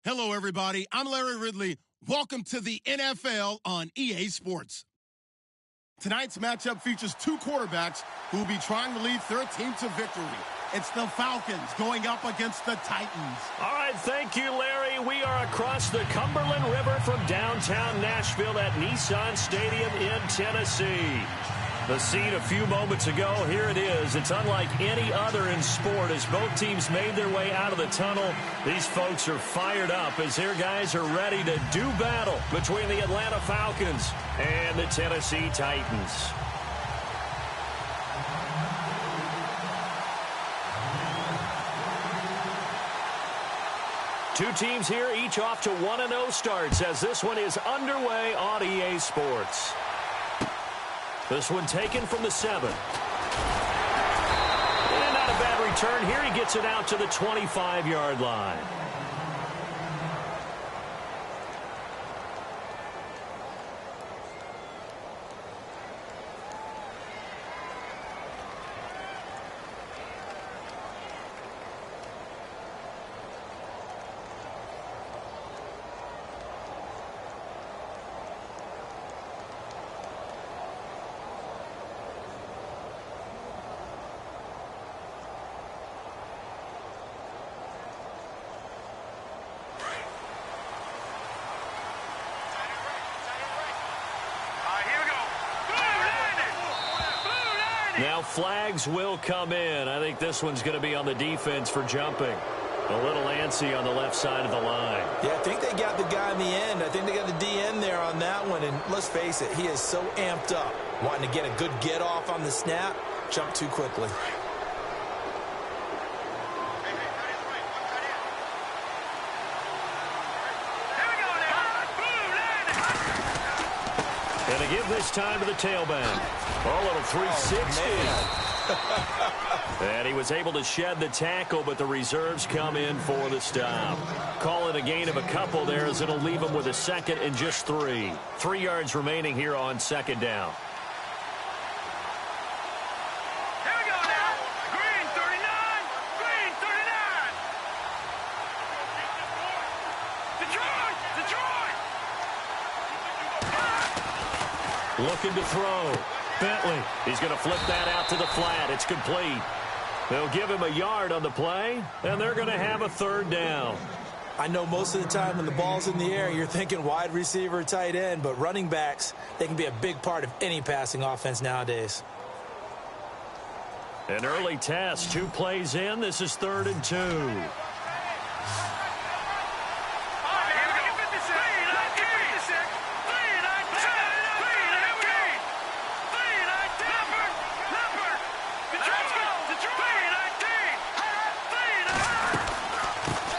Hello, everybody. I'm Larry Ridley. Welcome to the NFL on EA Sports. Tonight's matchup features two quarterbacks who will be trying to lead their team to victory. It's the Falcons going up against the Titans. All right, thank you, Larry. We are across the Cumberland River from downtown Nashville at Nissan Stadium in Tennessee. The scene a few moments ago, here it is. It's unlike any other in sport as both teams made their way out of the tunnel. These folks are fired up as their guys are ready to do battle between the Atlanta Falcons and the Tennessee Titans. Two teams here, each off to 1-0 starts as this one is underway on EA Sports. This one taken from the 7. And not a bad return here. He gets it out to the 25-yard line. Now flags will come in. I think this one's going to be on the defense for jumping. A little antsy on the left side of the line. Yeah, I think they got the guy in the end. I think they got the DN there on that one. And let's face it, he is so amped up. Wanting to get a good get off on the snap. Jump too quickly. And to give this time to the tailback. Oh, a little 360. And he was able to shed the tackle, but the reserves come in for the stop. Call it a gain of a couple there as it'll leave him with a second and just 3. 3 yards remaining here on second down. Here we go now. Green 39. Green 39. Detroit. Detroit. Looking to throw. Bentley, he's going to flip that out to the flat. It's complete. They'll give him a yard on the play, and they're going to have a third down. I know most of the time when the ball's in the air, you're thinking wide receiver, tight end, but running backs, they can be a big part of any passing offense nowadays. An early test, 2 plays in. This is 3rd and 2.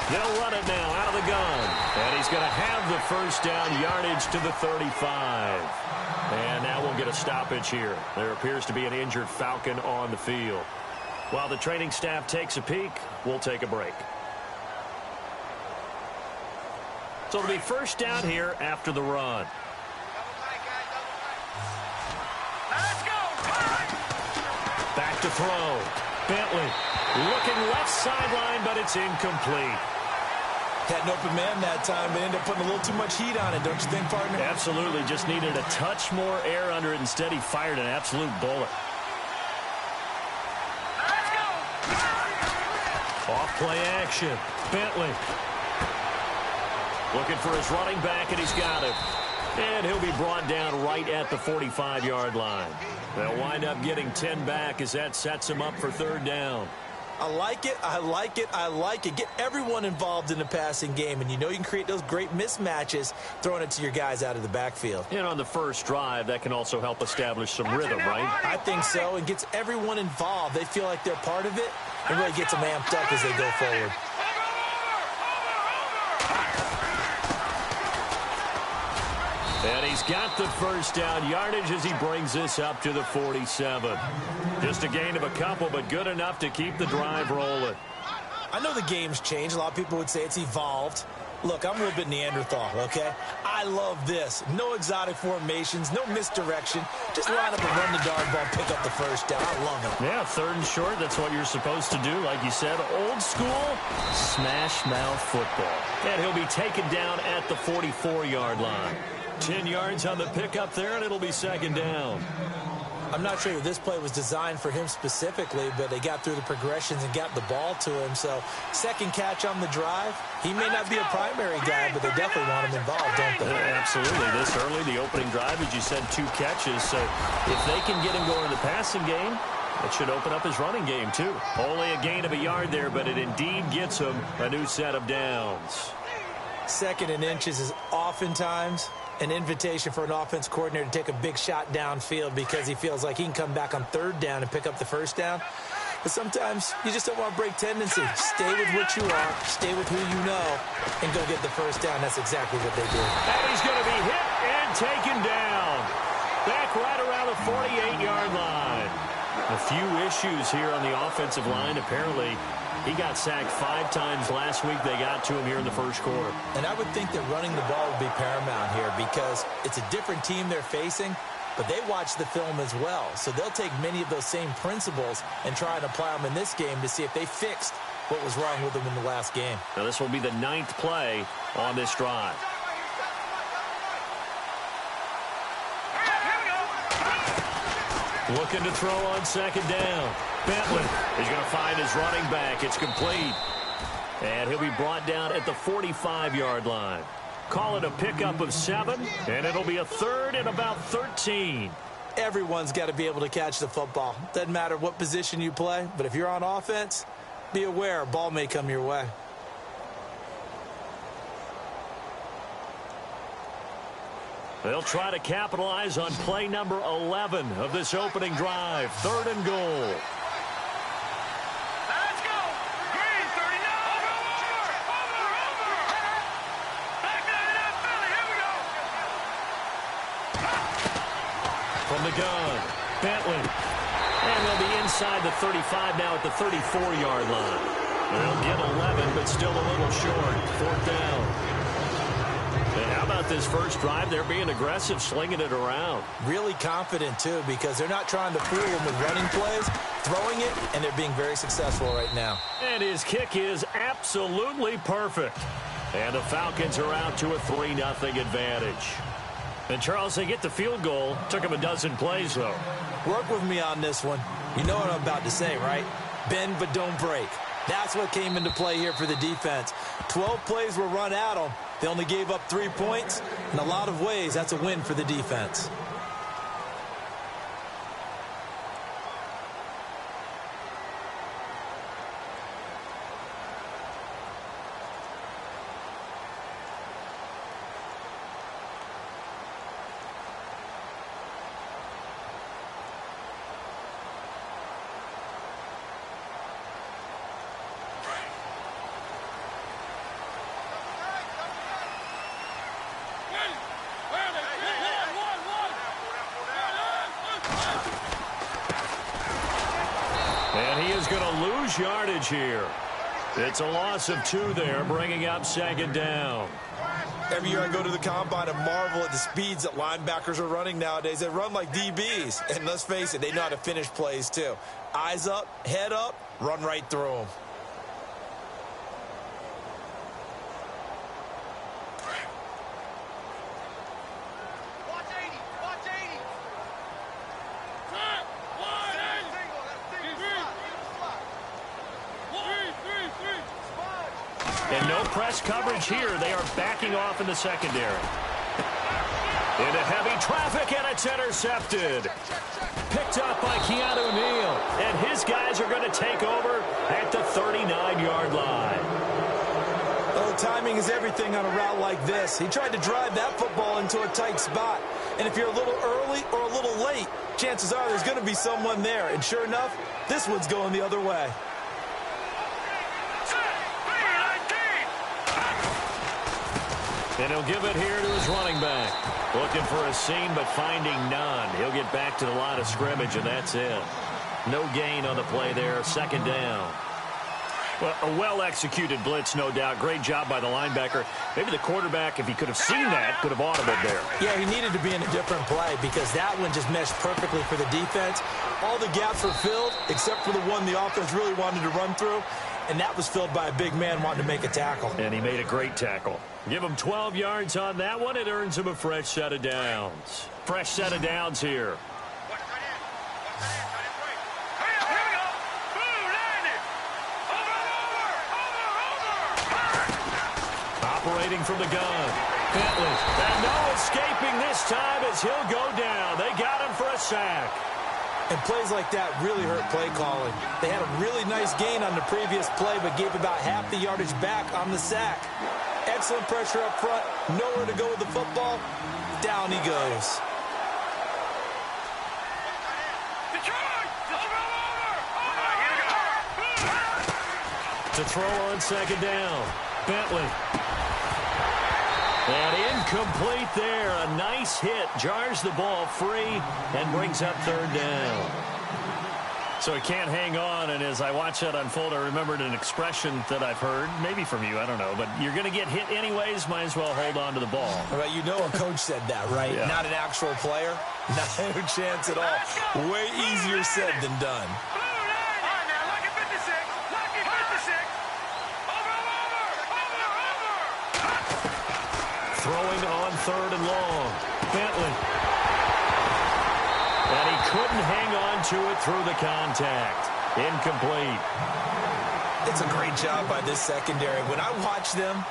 They'll run it now out of the gun. And he's going to have the first down, yardage to the 35. And now we'll get a stoppage here. There appears to be an injured Falcon on the field. While the training staff takes a peek, we'll take a break. So it'll be first down here after the run. Back to throw. Bentley looking left sideline, but it's incomplete. Had an open man that time, but ended up putting a little too much heat on it, don't you think, partner? Absolutely. Just needed a touch more air under it. Instead, he fired an absolute bullet. Let's go. Off play action. Bentley. Looking for his running back, and he's got him. And he'll be brought down right at the 45-yard line. They'll wind up getting 10 back as that sets him up for third down. I like it, I like it, I like it. Get everyone involved in the passing game, and you know you can create those great mismatches throwing it to your guys out of the backfield. And on the first drive, that can also help establish some rhythm, right? I think so, and gets everyone involved. They feel like they're part of it, and really gets them amped up as they go forward. And he's got the first down yardage as he brings this up to the 47. Just a gain of a couple, but good enough to keep the drive rolling. I know the game's changed. A lot of people would say it's evolved. Look, I'm a little bit Neanderthal, okay? I love this. No exotic formations, no misdirection. Just line up and run the darn ball, pick up the first down. I love it. Yeah, 3rd and short, that's what you're supposed to do. Like you said, old school, smash mouth football. And he'll be taken down at the 44-yard line. 10 yards on the pickup there, and it'll be 2nd down. I'm not sure if this play was designed for him specifically, but they got through the progressions and got the ball to him. So, 2nd catch on the drive. He may not be a primary guy, but they definitely want him involved, don't they? Absolutely. This early, the opening drive, as you said, 2 catches. So, if they can get him going in the passing game, it should open up his running game, too. Only a gain of a yard there, but it indeed gets him a new set of downs. 2nd and inches is oftentimes an invitation for an offense coordinator to take a big shot downfield because he feels like he can come back on 3rd down and pick up the 1st down. But sometimes you just don't want to break tendency. Stay with what you are, stay with who you know, and go get the 1st down. That's exactly what they did. And he's going to be hit and taken down. Back right around the 48-yard line. A few issues here on the offensive line. Apparently, he got sacked 5 times last week. They got to him here in the 1st quarter. And I would think that running the ball would be paramount here because it's a different team they're facing, but they watch the film as well. So they'll take many of those same principles and try and apply them in this game to see if they fixed what was wrong with them in the last game. Now this will be the 9th play on this drive. Looking to throw on 2nd down. Bentley is going to find his running back. It's complete. And he'll be brought down at the 45-yard line. Call it a pickup of 7, and it'll be a 3rd and about 13. Everyone's got to be able to catch the football. Doesn't matter what position you play, but if you're on offense, be aware a ball may come your way. They'll try to capitalize on play number 11 of this opening drive. 3rd and goal. Let's go. Green, 39. Over. Back down to that Philly. Here we go. From the gun, Bentley. And they'll be inside the 35 now at the 34-yard line. They'll get 11, but still a little short. 4th down. And how about this first drive? They're being aggressive, slinging it around. Really confident, too, because they're not trying to fool them with running plays, throwing it, and they're being very successful right now. And his kick is absolutely perfect. And the Falcons are out to a 3-0 advantage. And, Charles, they get the field goal. Took them a dozen plays, though. Work with me on this one. You know what I'm about to say, right? Bend but don't break. That's what came into play here for the defense. 12 plays were run at them. They only gave up 3 points. In a lot of ways, that's a win for the defense. And he is going to lose yardage here. It's a loss of 2 there, bringing up 2nd down. Every year I go to the combine and marvel at the speeds that linebackers are running nowadays. They run like DBs. And let's face it, they know how to finish plays too. Eyes up, head up, run right through them. And no press coverage here. They are backing off in the secondary. Into heavy traffic, and it's intercepted. Picked up by Keanu Neal. And his guys are going to take over at the 39-yard line. Well, timing is everything on a route like this. He tried to drive that football into a tight spot. And if you're a little early or a little late, chances are there's going to be someone there. And sure enough, this one's going the other way. And he'll give it here to his running back. Looking for a seam, but finding none. He'll get back to the line of scrimmage, and that's it. No gain on the play there. 2nd down. Well, a well-executed blitz, no doubt. Great job by the linebacker. Maybe the quarterback, if he could have seen that, could have audibled there. Yeah, he needed to be in a different play because that one just meshed perfectly for the defense. All the gaps were filled except for the one the offense really wanted to run through, and that was filled by a big man wanting to make a tackle. And he made a great tackle. Give him 12 yards on that one. It earns him a fresh set of downs. Fresh set of downs here. Operating from the gun. Bentley. And no escaping this time as he'll go down. They got him for a sack. And plays like that really hurt play calling. They had a really nice gain on the previous play, but gave about half the yardage back on the sack. Excellent pressure up front. Nowhere to go with the football. Down he goes. To throw on second down. Bentley. And incomplete there. A nice hit. Jars the ball free and brings up third down. So he can't hang on, and as I watch that unfold, I remembered an expression that I've heard, maybe from you, I don't know, but you're going to get hit anyways, might as well hold on to the ball. Well, you know a coach said that, right? Yeah. Not an actual player. No chance at all. Way easier said than done. Throwing on third and long. Bentley. And he couldn't hang on to it through the contact. Incomplete. It's a great job by this secondary. When I watch them,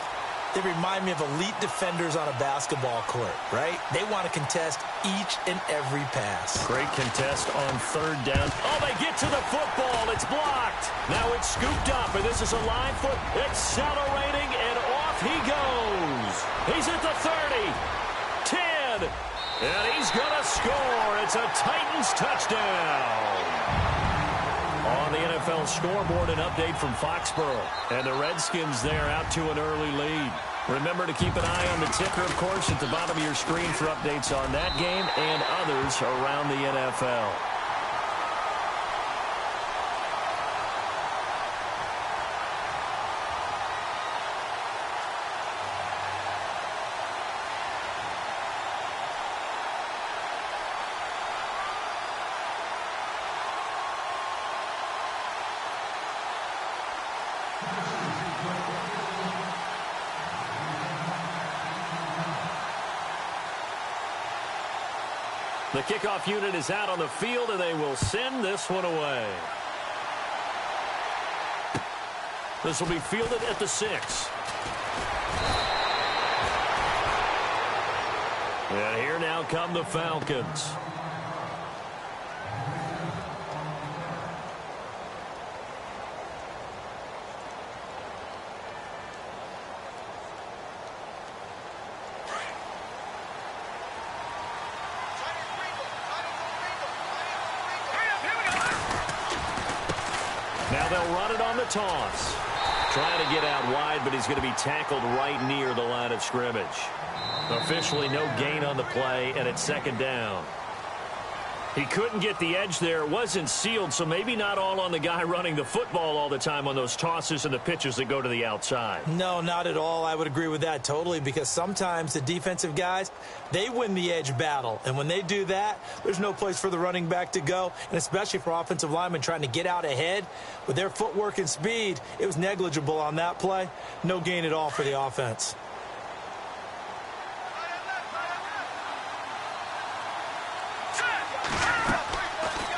they remind me of elite defenders on a basketball court, right? They want to contest each and every pass. Great contest on third down. Oh, they get to the football. It's blocked. Now it's scooped up, and this is a line foot accelerating, and off he goes. He's at the 30, 10, and he's going to score. It's a Titans touchdown. On the NFL scoreboard, an update from Foxborough. And the Redskins there out to an early lead. Remember to keep an eye on the ticker, of course, at the bottom of your screen for updates on that game and others around the NFL. The kickoff unit is out on the field, and they will send this one away. This will be fielded at the 6. And here now come the Falcons. Now they'll run it on the toss. Trying to get out wide, but he's going to be tackled right near the line of scrimmage. Officially no gain on the play, and it's second down. He couldn't get the edge there. It wasn't sealed, so maybe not all on the guy running the football all the time on those tosses and the pitches that go to the outside. No, not at all. I would agree with that totally, because sometimes the defensive guys, they win the edge battle. And when they do that, there's no place for the running back to go, and especially for offensive linemen trying to get out ahead. With their footwork and speed, it was negligible on that play. No gain at all for the offense.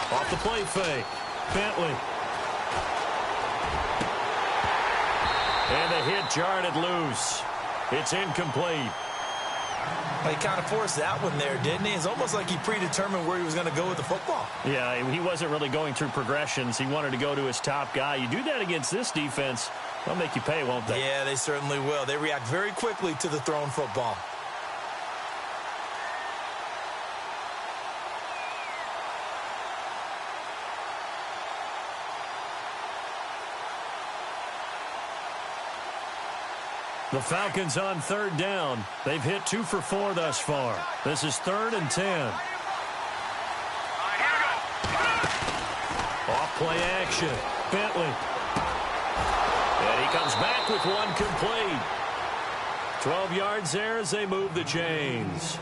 Off the play fake. Bentley. And the hit jarred it loose. It's incomplete. Well, he kind of forced that one there, didn't he? It's almost like he predetermined where he was going to go with the football. Yeah, he wasn't really going through progressions. He wanted to go to his top guy. You do that against this defense, they'll make you pay, won't they? Yeah, they certainly will. They react very quickly to the thrown football. The Falcons on third down. They've hit 2 for 4 thus far. This is 3rd and 10. Off play action. Bentley. Comes back with one complete. 12 yards there as they move the chains.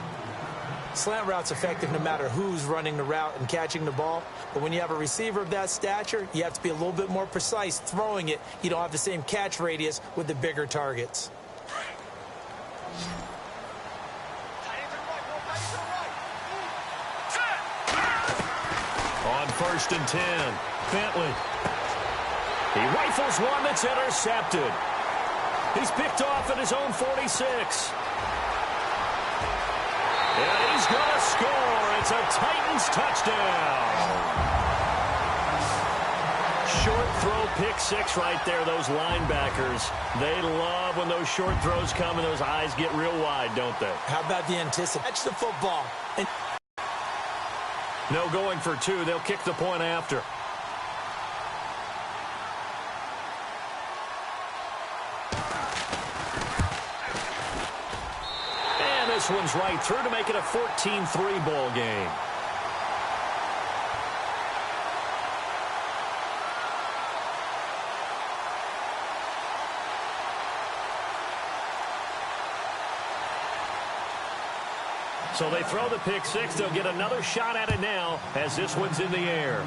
Slant route's effective no matter who's running the route and catching the ball. But when you have a receiver of that stature, you have to be a little bit more precise throwing it. You don't have the same catch radius with the bigger targets. On 1st and 10, Bentley. He rifles one that's intercepted. He's picked off at his own 46. And he's going to score. It's a Titans touchdown. Short throw, pick six right there. Those linebackers, they love when those short throws come and those eyes get real wide, don't they? How about the anticipation? Catch the football. And no going for two. They'll kick the point after. And this one's right through to make it a 14-3 ball game. So they throw the pick six. They'll get another shot at it now as this one's in the air.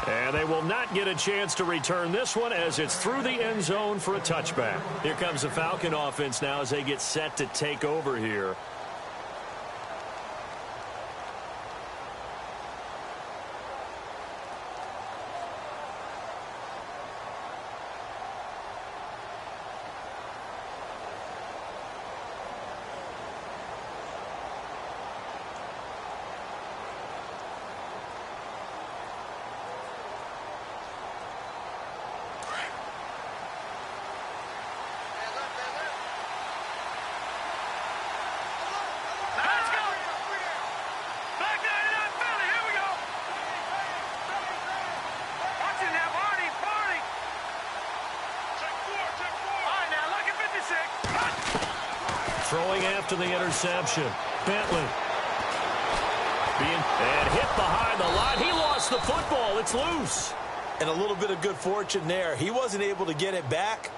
And they will not get a chance to return this one as it's through the end zone for a touchback. Here comes the Falcon offense now as they get set to take over here. Throwing after the interception. Bentley. And hit behind the line. He lost the football. It's loose. And a little bit of good fortune there. He wasn't able to get it back,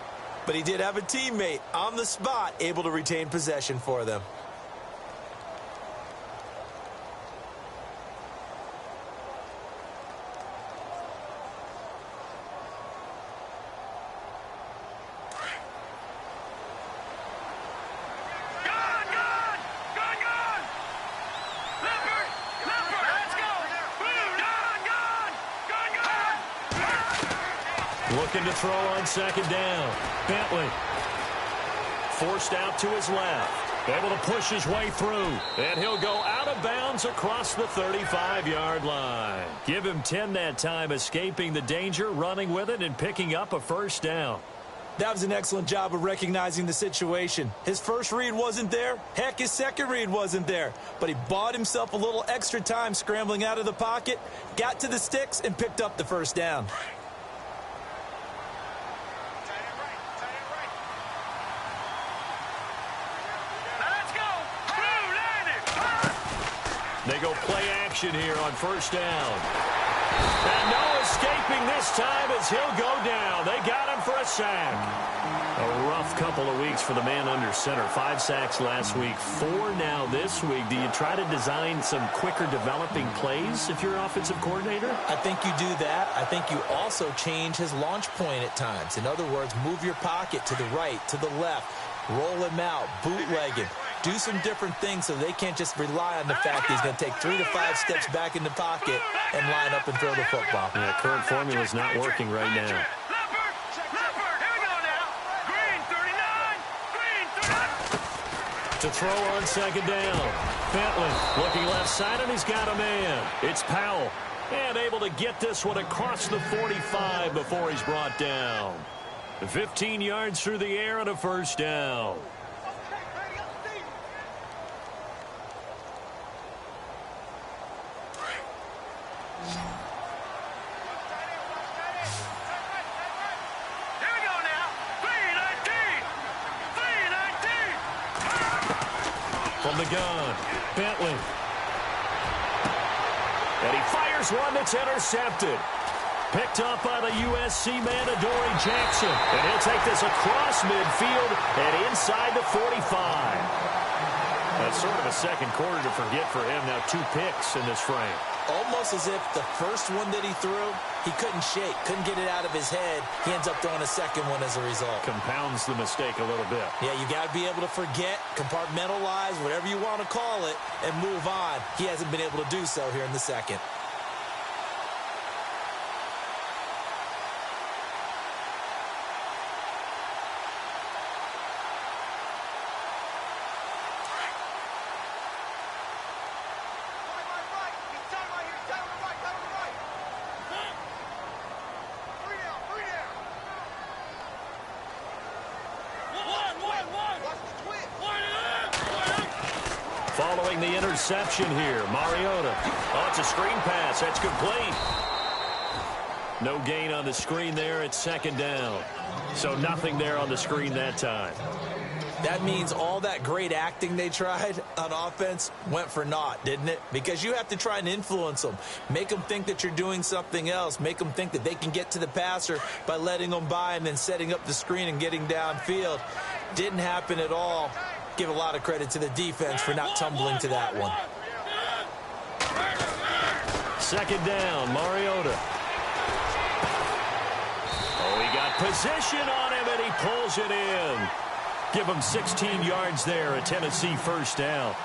but he did have a teammate on the spot able to retain possession for them. Looking to throw on second down. Bentley. Forced out to his left. Able to push his way through. And he'll go out of bounds across the 35-yard line. Give him 10 that time, escaping the danger, running with it, and picking up a first down. That was an excellent job of recognizing the situation. His first read wasn't there. Heck, his second read wasn't there. But he bought himself a little extra time scrambling out of the pocket, got to the sticks, and picked up the first down. They go play action here on first down. And no escaping this time as he'll go down. They got him for a sack. A rough couple of weeks for the man under center. 5 sacks last week, 4 now this week. Do you try to design some quicker developing plays if you're an offensive coordinator? I think you do that. I think you also change his launch point at times. In other words, move your pocket to the right, to the left, roll him out, bootleg him. Do some different things so they can't just rely on the fact that he's going to take 3 to 5 steps back in the pocket and line up and throw the football. Yeah, current formula is not working right now. To throw on second down. Bentley looking left side, and he's got a man. It's Powell. And able to get this one across the 45 before he's brought down. 15 yards through the air and a first down. From the gun, Bentley. And he fires one that's intercepted. Picked up by the USC man, Adoree Jackson. And he'll take this across midfield and inside the 45. That's sort of a second quarter to forget for him. Now 2 picks in this frame. Almost as if the first one that he threw, he couldn't shake, couldn't get it out of his head. He ends up throwing a second one as a result. Compounds the mistake a little bit. Yeah, you got to be able to forget, compartmentalize, whatever you want to call it, and move on. He hasn't been able to do so here in the second. Following the interception here, Mariota. Oh, it's a screen pass. That's complete. No gain on the screen there. It's second down. So nothing there on the screen that time. That means all that great acting they tried on offense went for naught, didn't it? Because you have to try and influence them. Make them think that you're doing something else. Make them think that they can get to the passer by letting them by and then setting up the screen and getting downfield. Didn't happen at all. Give a lot of credit to the defense for not tumbling to that one. Second down, Mariota. Oh, he got position on him, and he pulls it in. Give him 16 yards there, a Tennessee first down.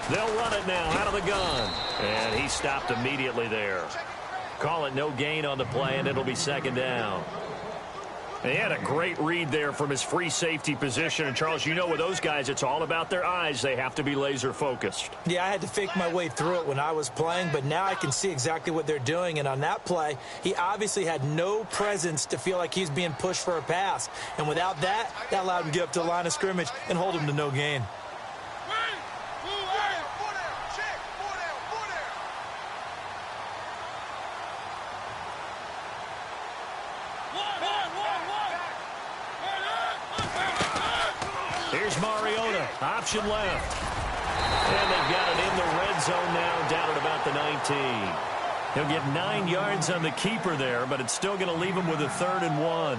They'll run it now out of the gun. And he stopped immediately there. Call it no gain on the play, and it'll be second down. He had a great read there from his free safety position. And, Charles, you know with those guys, it's all about their eyes. They have to be laser focused. Yeah, I had to fake my way through it when I was playing, but now I can see exactly what they're doing. And on that play, he obviously had no presence to feel like he's being pushed for a pass. And without that, that allowed him to get up to the line of scrimmage and hold him to no gain. Here's Mariota, option left. And they've got it in the red zone now, down at about the 19. He'll get 9 yards on the keeper there, but it's still going to leave him with a 3rd and 1.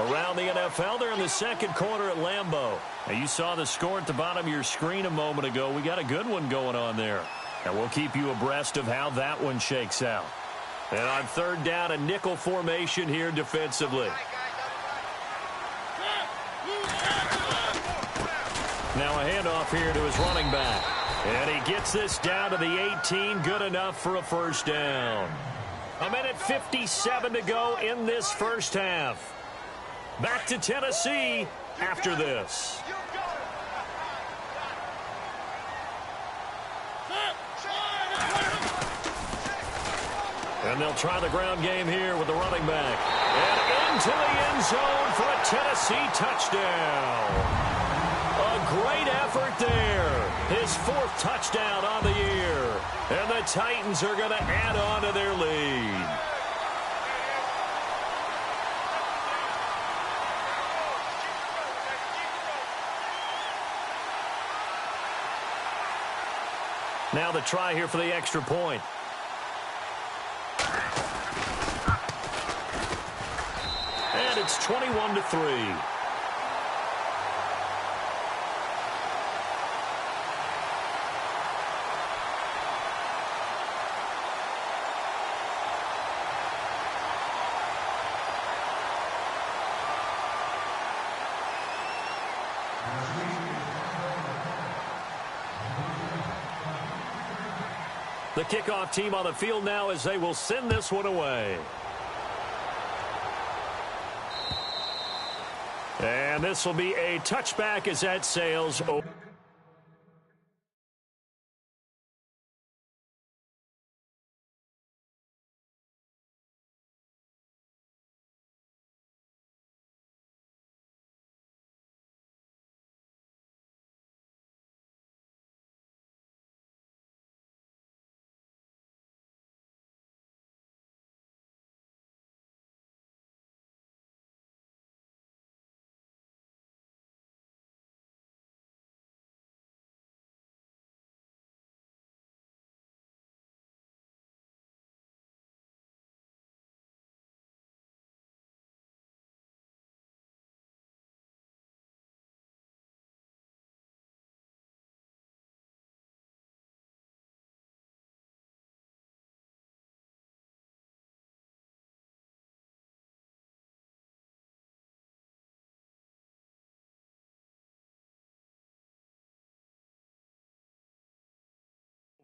Around the NFL, they're in the second quarter at Lambeau. Now, you saw the score at the bottom of your screen a moment ago. We got a good one going on there. And we'll keep you abreast of how that one shakes out. And on 3rd down, a nickel formation here defensively. Now a handoff here to his running back. And he gets this down to the 18. Good enough for a first down. 1:57 to go in this first half. Back to Tennessee after this. And they'll try the ground game here with the running back. And into the end zone for a Tennessee touchdown. A great effort there. His 4th touchdown on the year. And the Titans are going to add on to their lead. Now the try here for the extra point. And it's 21-3. The kickoff team on the field now as they will send this one away. And this will be a touchback as that sails over.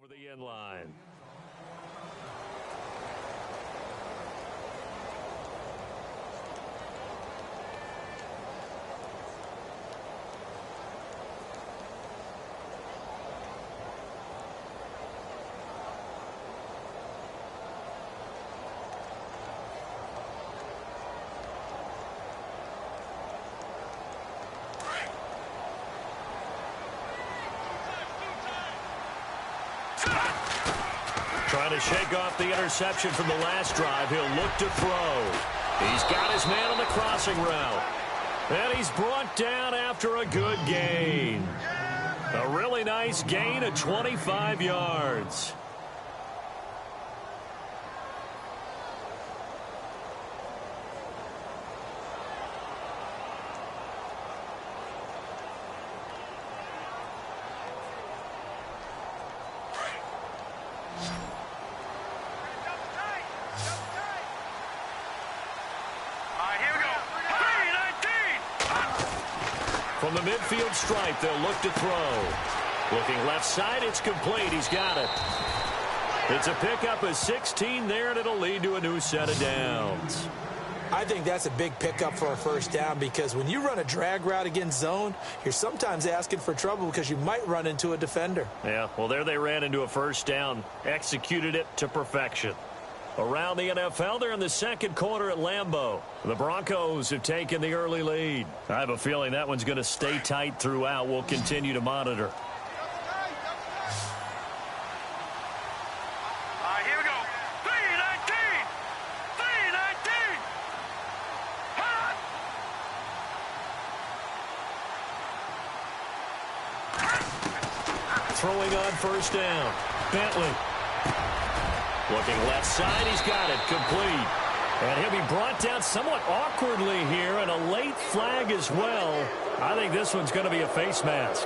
over the end line. Trying to shake off the interception from the last drive. He'll look to throw. He's got his man on the crossing route. And he's brought down after a good gain. A really nice gain of 25 yards. From the midfield stripe, they'll look to throw. Looking left side, it's complete. He's got it. It's a pickup of 16 there, and it'll lead to a new set of downs. I think that's a big pickup for a first down because when you run a drag route against zone, you're sometimes asking for trouble because you might run into a defender. Yeah, well, there they ran into a first down, executed it to perfection. Around the NFL, they're in the second quarter at Lambeau. The Broncos have taken the early lead. I have a feeling that one's going to stay tight throughout. We'll continue to monitor. Here we go. 3-19. 3-19. Throwing on first down. Bentley. Looking left side, he's got it, complete. And he'll be brought down somewhat awkwardly here, and a late flag as well. I think this one's going to be a face mask.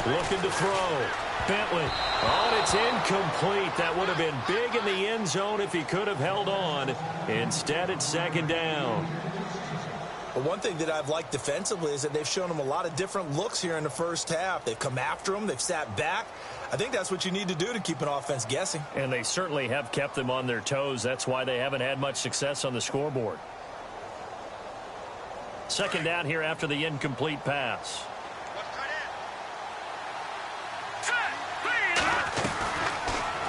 Looking to throw. Bentley. Oh, and it's incomplete. That would have been big in the end zone if he could have held on. Instead, it's second down. But one thing that I've liked defensively is that they've shown him a lot of different looks here in the first half. They've come after him. They've sat back. I think that's what you need to do to keep an offense guessing. And they certainly have kept them on their toes. That's why they haven't had much success on the scoreboard. Second down here after the incomplete pass.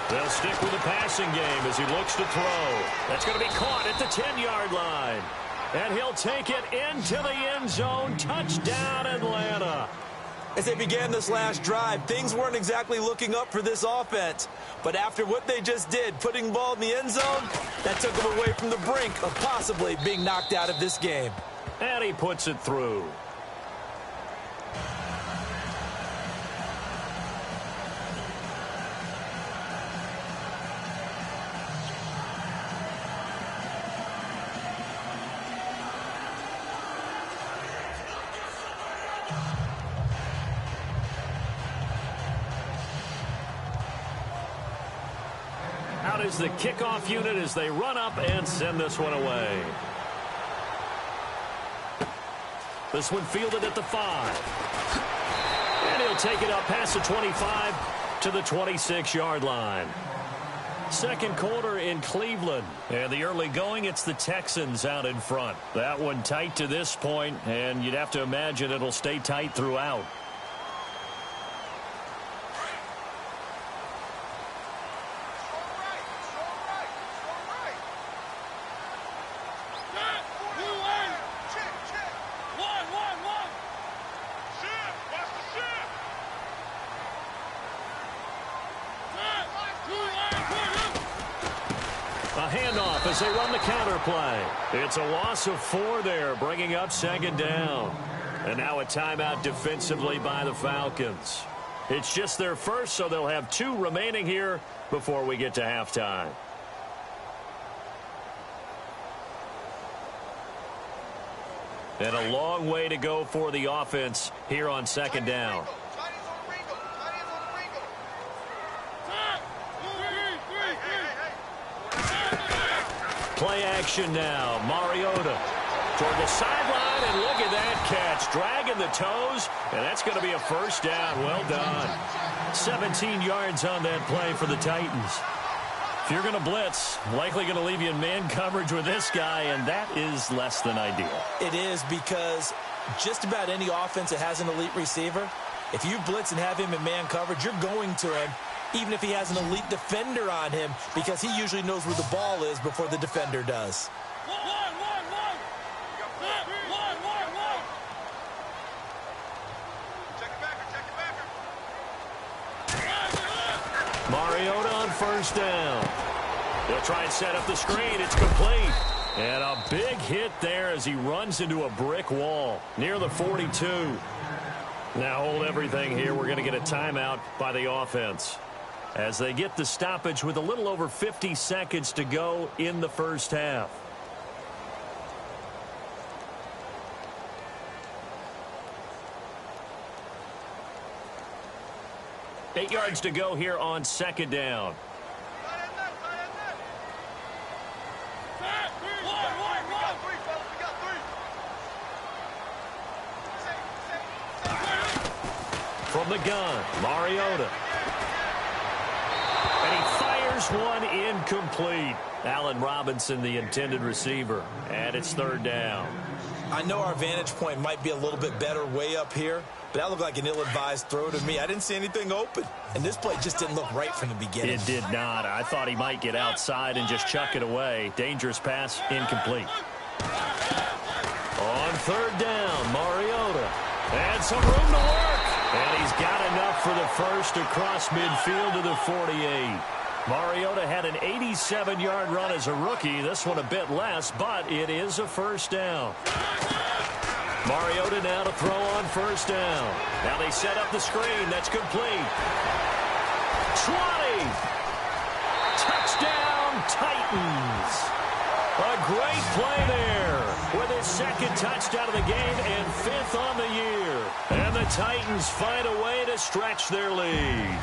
They'll stick with the passing game as he looks to throw. That's going to be caught at the 10-yard line. And he'll take it into the end zone. Touchdown, Atlanta. As they began this last drive, things weren't exactly looking up for this offense. But after what they just did, putting the ball in the end zone, that took them away from the brink of possibly being knocked out of this game. And he puts it through. Out is the kickoff unit as they run up and send this one away. This one fielded at the 5. And he'll take it up past the 25 to the 26-yard line. Second quarter in Cleveland. And the early going, it's the Texans out in front. That one tight to this point, and you'd have to imagine it'll stay tight throughout. Handoff as they run the counter play. It's a loss of 4 there, bringing up second down. And now a timeout defensively by the Falcons. It's just their first, so they'll have 2 remaining here before we get to halftime. And a long way to go for the offense here on second down. Play action now. Mariota toward the sideline, and look at that catch. Dragging the toes, and that's going to be a first down. Well done. 17 yards on that play for the Titans. If you're going to blitz, likely going to leave you in man coverage with this guy, and that is less than ideal. It is, because just about any offense that has an elite receiver, if you blitz and have him in man coverage, you're going to him, even if he has an elite defender on him, because he usually knows where the ball is before the defender does. Mariota on first down. They'll try and set up the screen. It's complete. And a big hit there as he runs into a brick wall near the 42. Now hold everything here. We're going to get a timeout by the offense as they get the stoppage with a little over 50 seconds to go in the first half. Eight yards to go here on second down. From the gun, Mariota. And he fires one incomplete. Allen Robinson, the intended receiver. And it's third down. I know our vantage point might be a little bit better way up here, but that looked like an ill-advised throw to me. I didn't see anything open, and this play just didn't look right from the beginning. It did not. I thought he might get outside and just chuck it away. Dangerous pass, incomplete. On third down, Mariota. And some room to work. And he's got enough for the first across midfield to the 48. Mariota had an 87-yard run as a rookie. This one a bit less, but it is a first down. Mariota now to throw on first down. Now they set up the screen. That's complete. 20. Touchdown, Titans. A great play there with his second touchdown of the game and fifth on the year. And the Titans find a way to stretch their lead.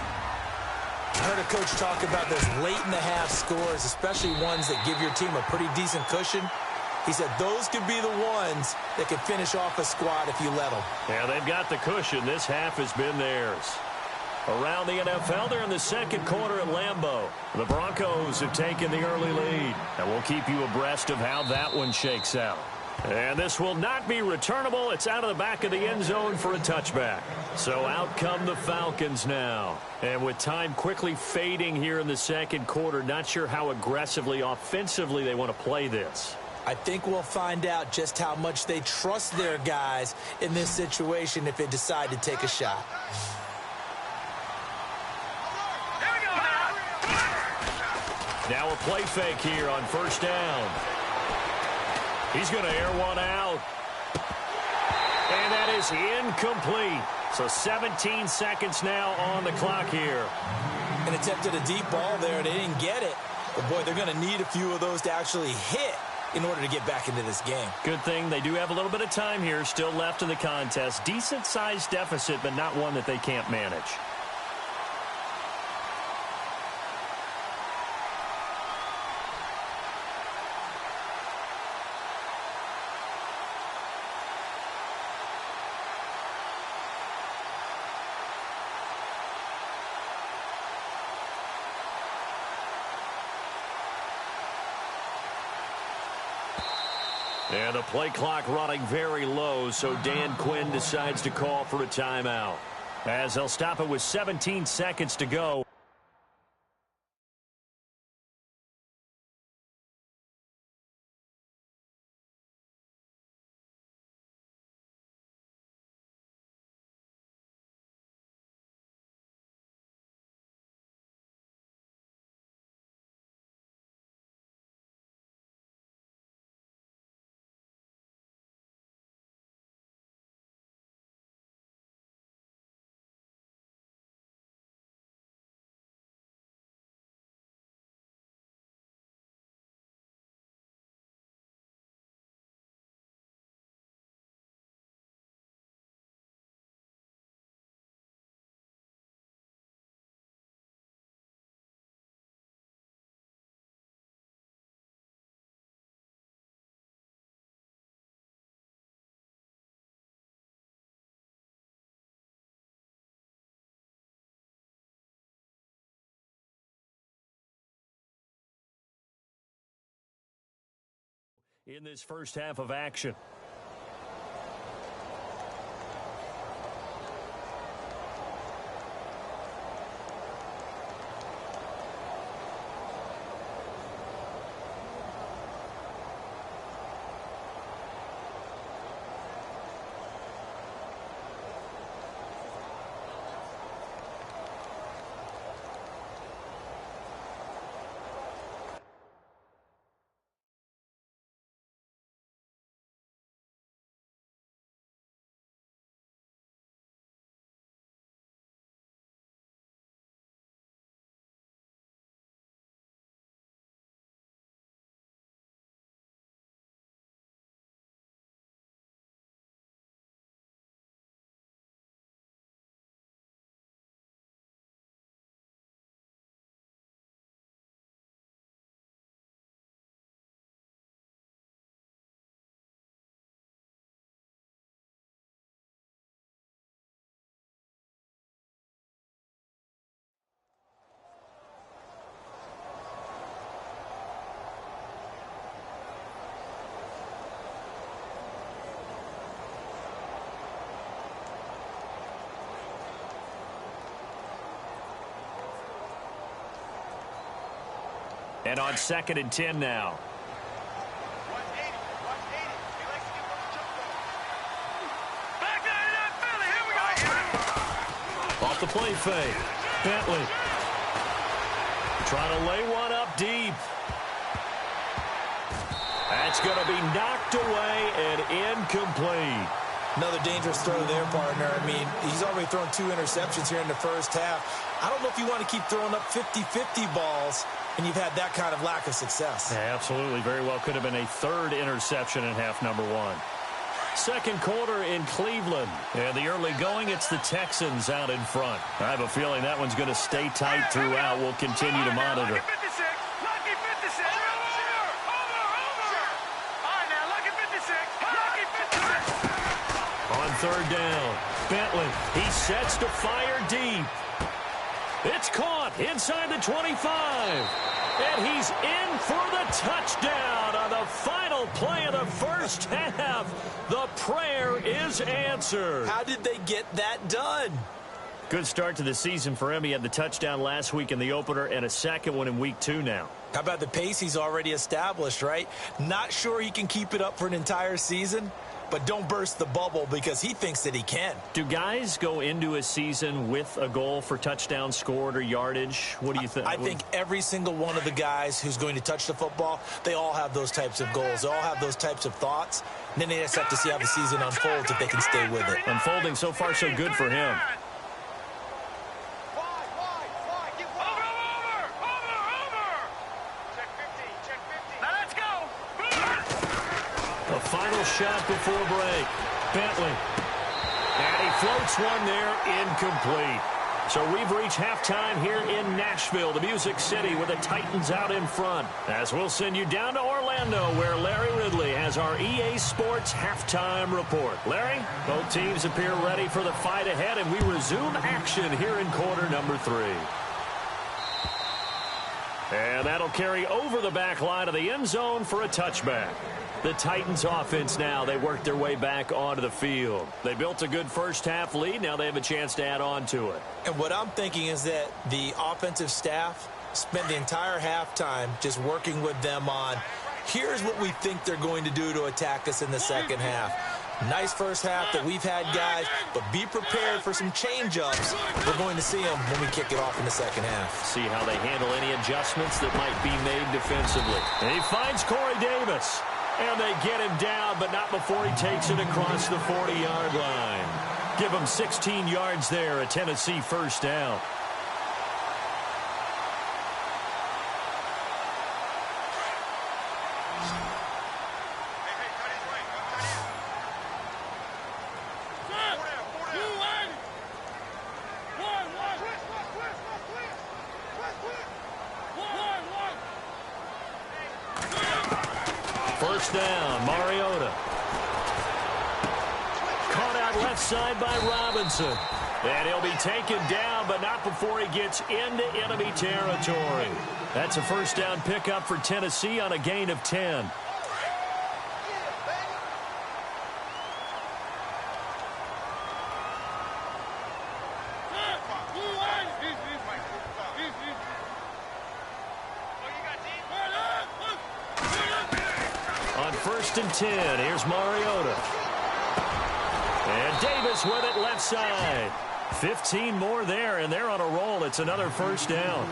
I heard a coach talk about those late-in-the-half scores, especially ones that give your team a pretty decent cushion. He said those could be the ones that can finish off a squad if you let them. Yeah, they've got the cushion. This half has been theirs. Around the NFL, they're in the second quarter at Lambeau. The Broncos have taken the early lead, and we'll keep you abreast of how that one shakes out. And this will not be returnable. It's out of the back of the end zone for a touchback. So out come the Falcons now. And with time quickly fading here in the second quarter, not sure how aggressively, offensively they want to play this. I think we'll find out just how much they trust their guys in this situation if they decide to take a shot. Now a play fake here on first down. He's going to air one out. And that is incomplete. So 17 seconds now on the clock here. And attempted a deep ball there. They didn't get it. But, boy, they're going to need a few of those to actually hit in order to get back into this game. Good thing they do have a little bit of time here still left in the contest. Decent-sized deficit, but not one that they can't manage. And the play clock running very low, so Dan Quinn decides to call for a timeout. As they'll stop it with 17 seconds to go. in this first half of action. And on 2nd and 10 now. Off the play fake. Bentley. Trying to lay one up deep. That's going to be knocked away and incomplete. Another dangerous throw there, partner. I mean, he's already thrown 2 interceptions here in the first half. I don't know if you want to keep throwing up 50-50 balls and you've had that kind of lack of success. Yeah, absolutely. Very well could have been a 3rd interception in half number 1. Second quarter in Cleveland. And the early going, it's the Texans out in front. I have a feeling that one's going to stay tight throughout. We'll continue to monitor. On 3rd down, Bentley. He sets to fire deep. It's caught inside the 25. And he's in for the touchdown on the final play of the first half. The prayer is answered. How did they get that done? Good start to the season for him. He had the touchdown last week in the opener and a second one in week 2 now. How about the pace he's already established, right? Not sure he can keep it up for an entire season, but don't burst the bubble because he thinks that he can. Do guys go into a season with a goal for touchdown scored or yardage? What do you think? I think every single one of the guys who's going to touch the football, they all have those types of goals. They all have those types of thoughts. And then they just have to see how the season unfolds if they can stay with it. Unfolding so far so good for him. Final shot before break. Bentley. And he floats one there, incomplete. So we've reached halftime here in Nashville, the Music City, with the Titans out in front. As we'll send you down to Orlando, where Larry Ridley has our EA Sports halftime report. Larry, both teams appear ready for the fight ahead, and we resume action here in quarter number 3. And that'll carry over the back line of the end zone for a touchback. The Titans offense now, they worked their way back onto the field. They built a good first half lead. Now they have a chance to add on to it. And what I'm thinking is that the offensive staff spent the entire halftime just working with them on, here's what we think they're going to do to attack us in the second half. Nice first half that we've had, guys, but be prepared for some change-ups. We're going to see them when we kick it off in the second half. See how they handle any adjustments that might be made defensively. And he finds Corey Davis. And they get him down, but not before he takes it across the 40-yard line. Give him 16 yards there, a Tennessee first down. First down, Mariota. Caught out left side by Robinson. And he'll be taken down, but not before he gets into enemy territory. That's a first down pickup for Tennessee on a gain of 10. first and 10. Here's Mariota. And Davis with it left side. 15 more there, and they're on a roll. It's another first down.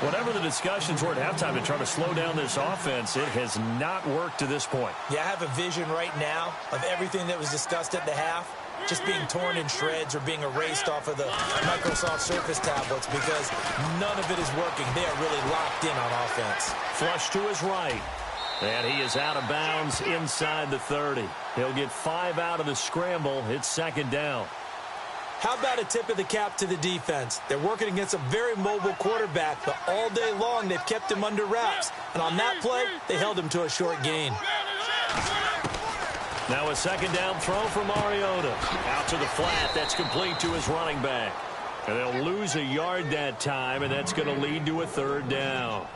Whatever the discussions were at halftime to try to slow down this offense, it has not worked to this point. Yeah, I have a vision right now of everything that was discussed at the half just being torn in shreds or being erased off of the Microsoft Surface tablets because none of it is working. They are really locked in on offense. Flush to his right. And he is out of bounds inside the 30. He'll get 5 out of the scramble. It's second down. How about a tip of the cap to the defense? They're working against a very mobile quarterback, but all day long they've kept him under wraps. And on that play, they held him to a short gain. Now a second down throw for Mariota. Out to the flat. That's complete to his running back. And they'll lose a yard that time, and that's going to lead to a third down.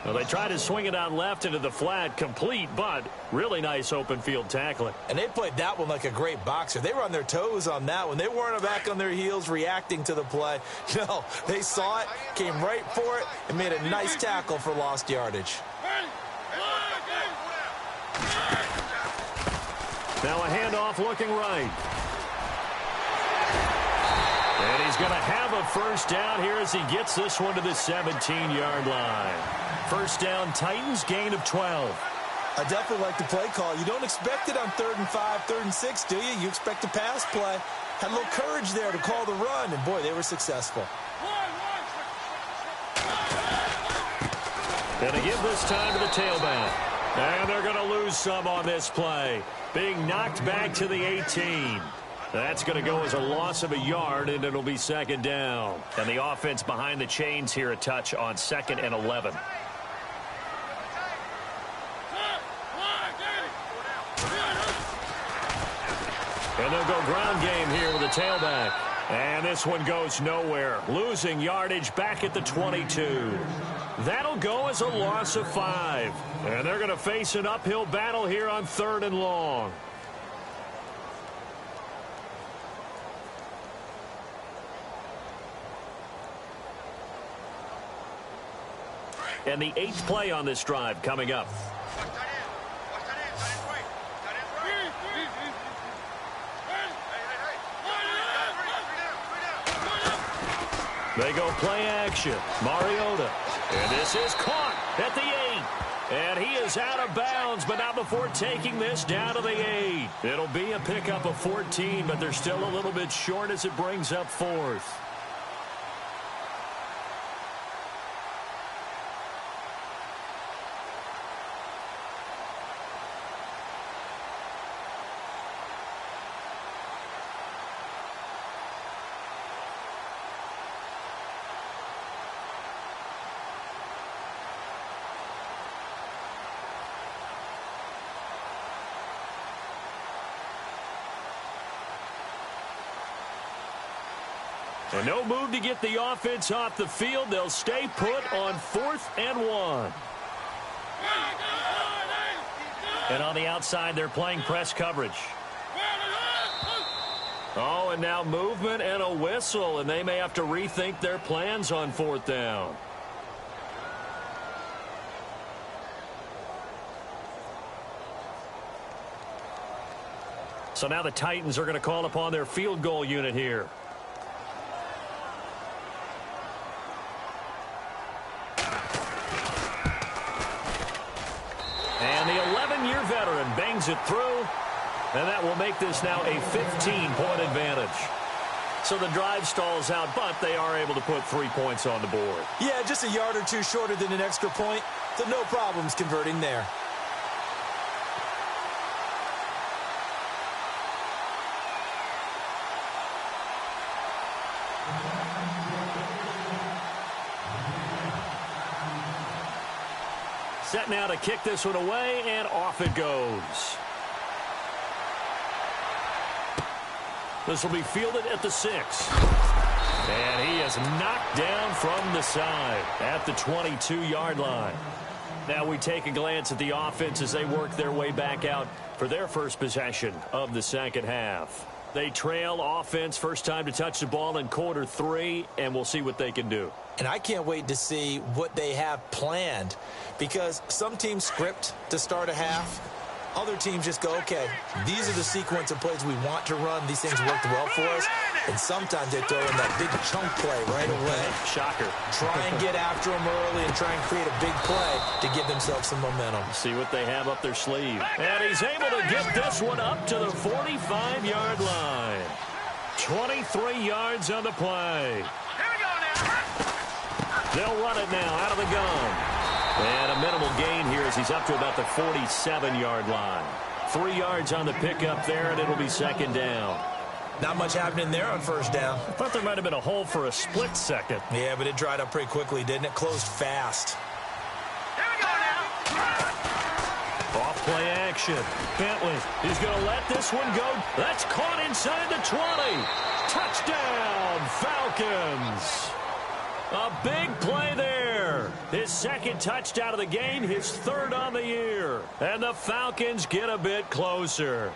Well, they tried to swing it out left into the flat, complete, but really nice open field tackling. And they played that one like a great boxer. They were on their toes on that one. They weren't back on their heels reacting to the play. No, they saw it, came right for it, and made a nice tackle for lost yardage. Now a handoff looking right. And he's going to have a first down here as he gets this one to the 17-yard line. First down, Titans, gain of 12. I definitely like the play call. You don't expect it on 3rd and 5, 3rd and 6, do you? You expect a pass play. Had a little courage there to call the run, and boy, they were successful. Going to give this time to the tailback. And they're going to lose some on this play. Being knocked back to the 18. That's going to go as a loss of a yard, and it'll be second down. And the offense behind the chains here a touch on 2nd and 11. And they'll go ground game here with the tailback. And this one goes nowhere. Losing yardage back at the 22. That'll go as a loss of 5. And they're going to face an uphill battle here on 3rd and long. And the 8th play on this drive coming up. They go play action. Mariota. And this is caught at the 8. And he is out of bounds, but not before taking this down to the 8. It'll be a pickup of 14, but they're still a little bit short as it brings up 4th. And no move to get the offense off the field. They'll stay put on 4th and 1. And on the outside, they're playing press coverage. Oh, and now movement and a whistle, and they may have to rethink their plans on 4th down. So now the Titans are going to call upon their field goal unit here. And the 11-year veteran bangs it through, and that will make this now a 15-point advantage. So the drive stalls out, but they are able to put 3 points on the board. Yeah, just a yard or two shorter than an extra point, so no problems converting there. Set now to kick this one away, and off it goes. This will be fielded at the 6. And he is knocked down from the side at the 22-yard line. Now we take a glance at the offense as they work their way back out for their first possession of the second half. They trail offense first time to touch the ball in quarter 3, and we'll see what they can do. And I can't wait to see what they have planned, because some teams script to start a half, Other teams just go, okay, these are the sequence of plays we want to run. These things worked well for us. And sometimes they throw in that big chunk play right away. Shocker. Try and get after them early and try and create a big play to give themselves some momentum. See what they have up their sleeve. And he's able to get this one up to the 45-yard line. 23 yards on the play. Here we go now. They'll run it now out of the gun. And a minimal gain here as he's up to about the 47-yard line. 3 yards on the pickup there, and it'll be second down. Not much happening there on first down. I thought there might have been a hole for a split second. Yeah, but it dried up pretty quickly, didn't it? Closed fast. Here we go now. Off play action. Bentley is going to let this one go. That's caught inside the 20. Touchdown, Falcons. A big play there. His second touchdown of the game, his third on the year. And the Falcons get a bit closer.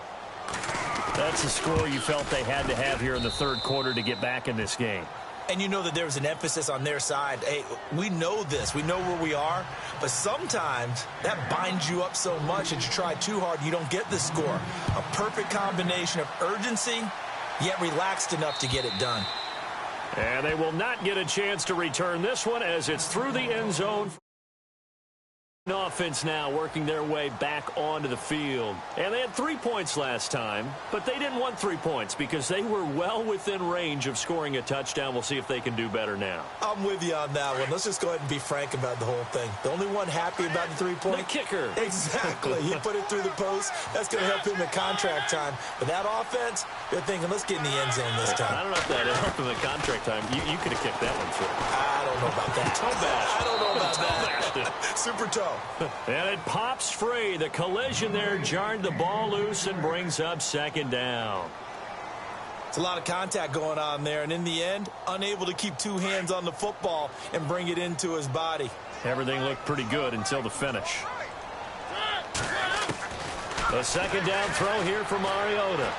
That's the score you felt they had to have here in the third quarter to get back in this game. And you know that there was an emphasis on their side. Hey, we know this. We know where we are. But sometimes that binds you up so much that you try too hard and you don't get the score. A perfect combination of urgency, yet relaxed enough to get it done. And they will not get a chance to return this one as it's through the end zone. Offense now working their way back onto the field. And they had 3 points last time, but they didn't want 3 points because they were well within range of scoring a touchdown. We'll see if they can do better now. I'm with you on that one. Let's just go ahead and be frank about the whole thing. The only one happy about the 3-point? The kicker. Exactly. He put it through the post. That's going to help him in contract time. But that offense, they're thinking, let's get in the end zone this time. I don't know if that helped him in contract time. You could have kicked that one through. I don't know about that. Toe bash. I don't know about Toe that. bashed it. Super toe. And it pops free. The collision there jarred the ball loose and brings up second down. It's a lot of contact going on there, and in the end, unable to keep two hands on the football and bring it into his body. Everything looked pretty good until the finish. A second down throw here for Mariota.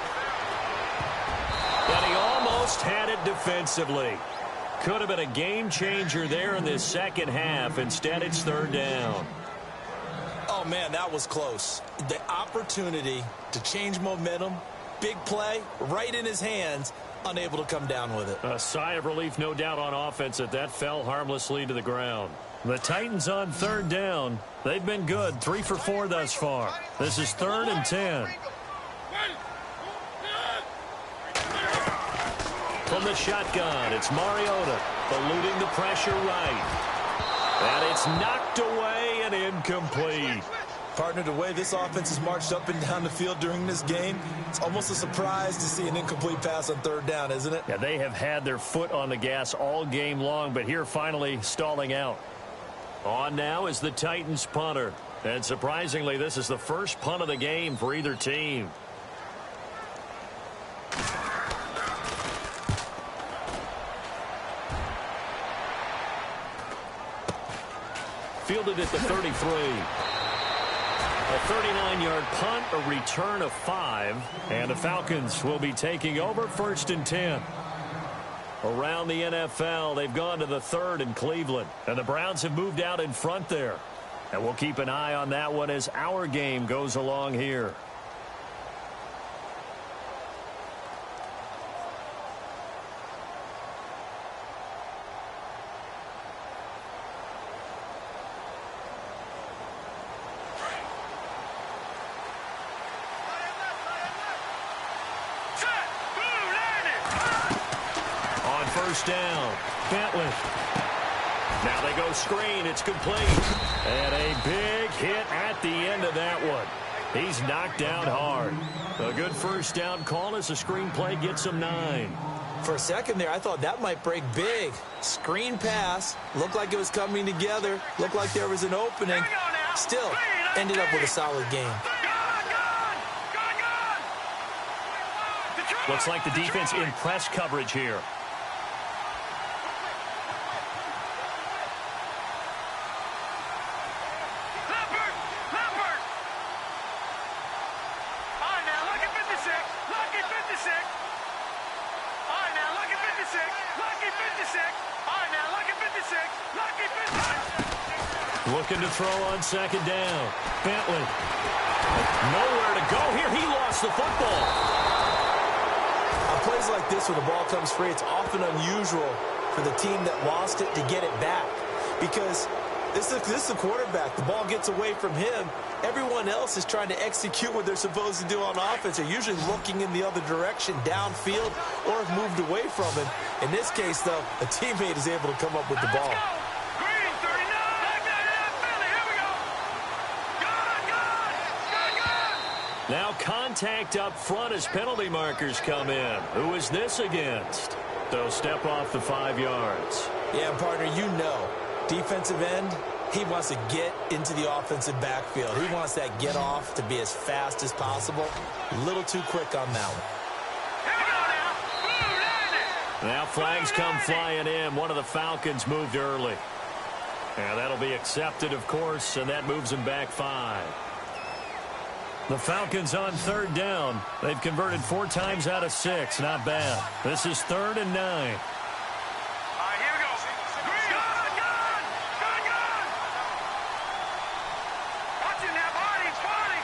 And he almost had it defensively. Could have been a game changer there in this second half. Instead, it's third down. Oh, man, that was close. The opportunity to change momentum, big play, right in his hands, unable to come down with it. A sigh of relief, no doubt, on offense that fell harmlessly to the ground. The Titans on third down. They've been good, 3 for 4 thus far. This is 3rd and 10. From the shotgun, it's Mariota eluding the pressure right. And it's knocked away and incomplete. Partner, the way this offense has marched up and down the field during this game, it's almost a surprise to see an incomplete pass on third down, isn't it? Yeah, they have had their foot on the gas all game long, but here finally stalling out. On now is the Titans punter. And surprisingly, this is the first punt of the game for either team. Fielded at the 33. A 39-yard punt, a return of 5. And the Falcons will be taking over 1st and 10. Around the NFL, they've gone to the 3rd in Cleveland. And the Browns have moved out in front there. And we'll keep an eye on that one as our game goes along here. First down. Bentley. Now they go screen. It's complete. And a big hit at the end of that one. He's knocked down hard. A good first down call as the screen play gets him 9. For a second there, I thought that might break big. Screen pass. Looked like it was coming together. Looked like there was an opening. Still, ended up with a solid game. Looks like the defense in press coverage here. Looking to throw on second down. Bentley. Nowhere to go here. He lost the football. On plays like this where the ball comes free, it's often unusual for the team that lost it to get it back. Because this is the quarterback. The ball gets away from him. Everyone else is trying to execute what they're supposed to do on offense. They're usually looking in the other direction, downfield, or have moved away from him. In this case, though, a teammate is able to come up with the ball. Green, 39. Philly, here we go. Good. Now contact up front as penalty markers come in. Who is this against? So step off the 5 yards. Yeah, partner, you know, defensive end, he wants to get into the offensive backfield. He wants that get off to be as fast as possible. A little too quick on that one. Now flags come flying in. One of the Falcons moved early. And that'll be accepted, of course, and that moves them back 5. The Falcons on third down. They've converted 4 times out of 6. Not bad. This is 3rd and 9. All right, here we go. Green. Good. Watch it now, Barney's funny.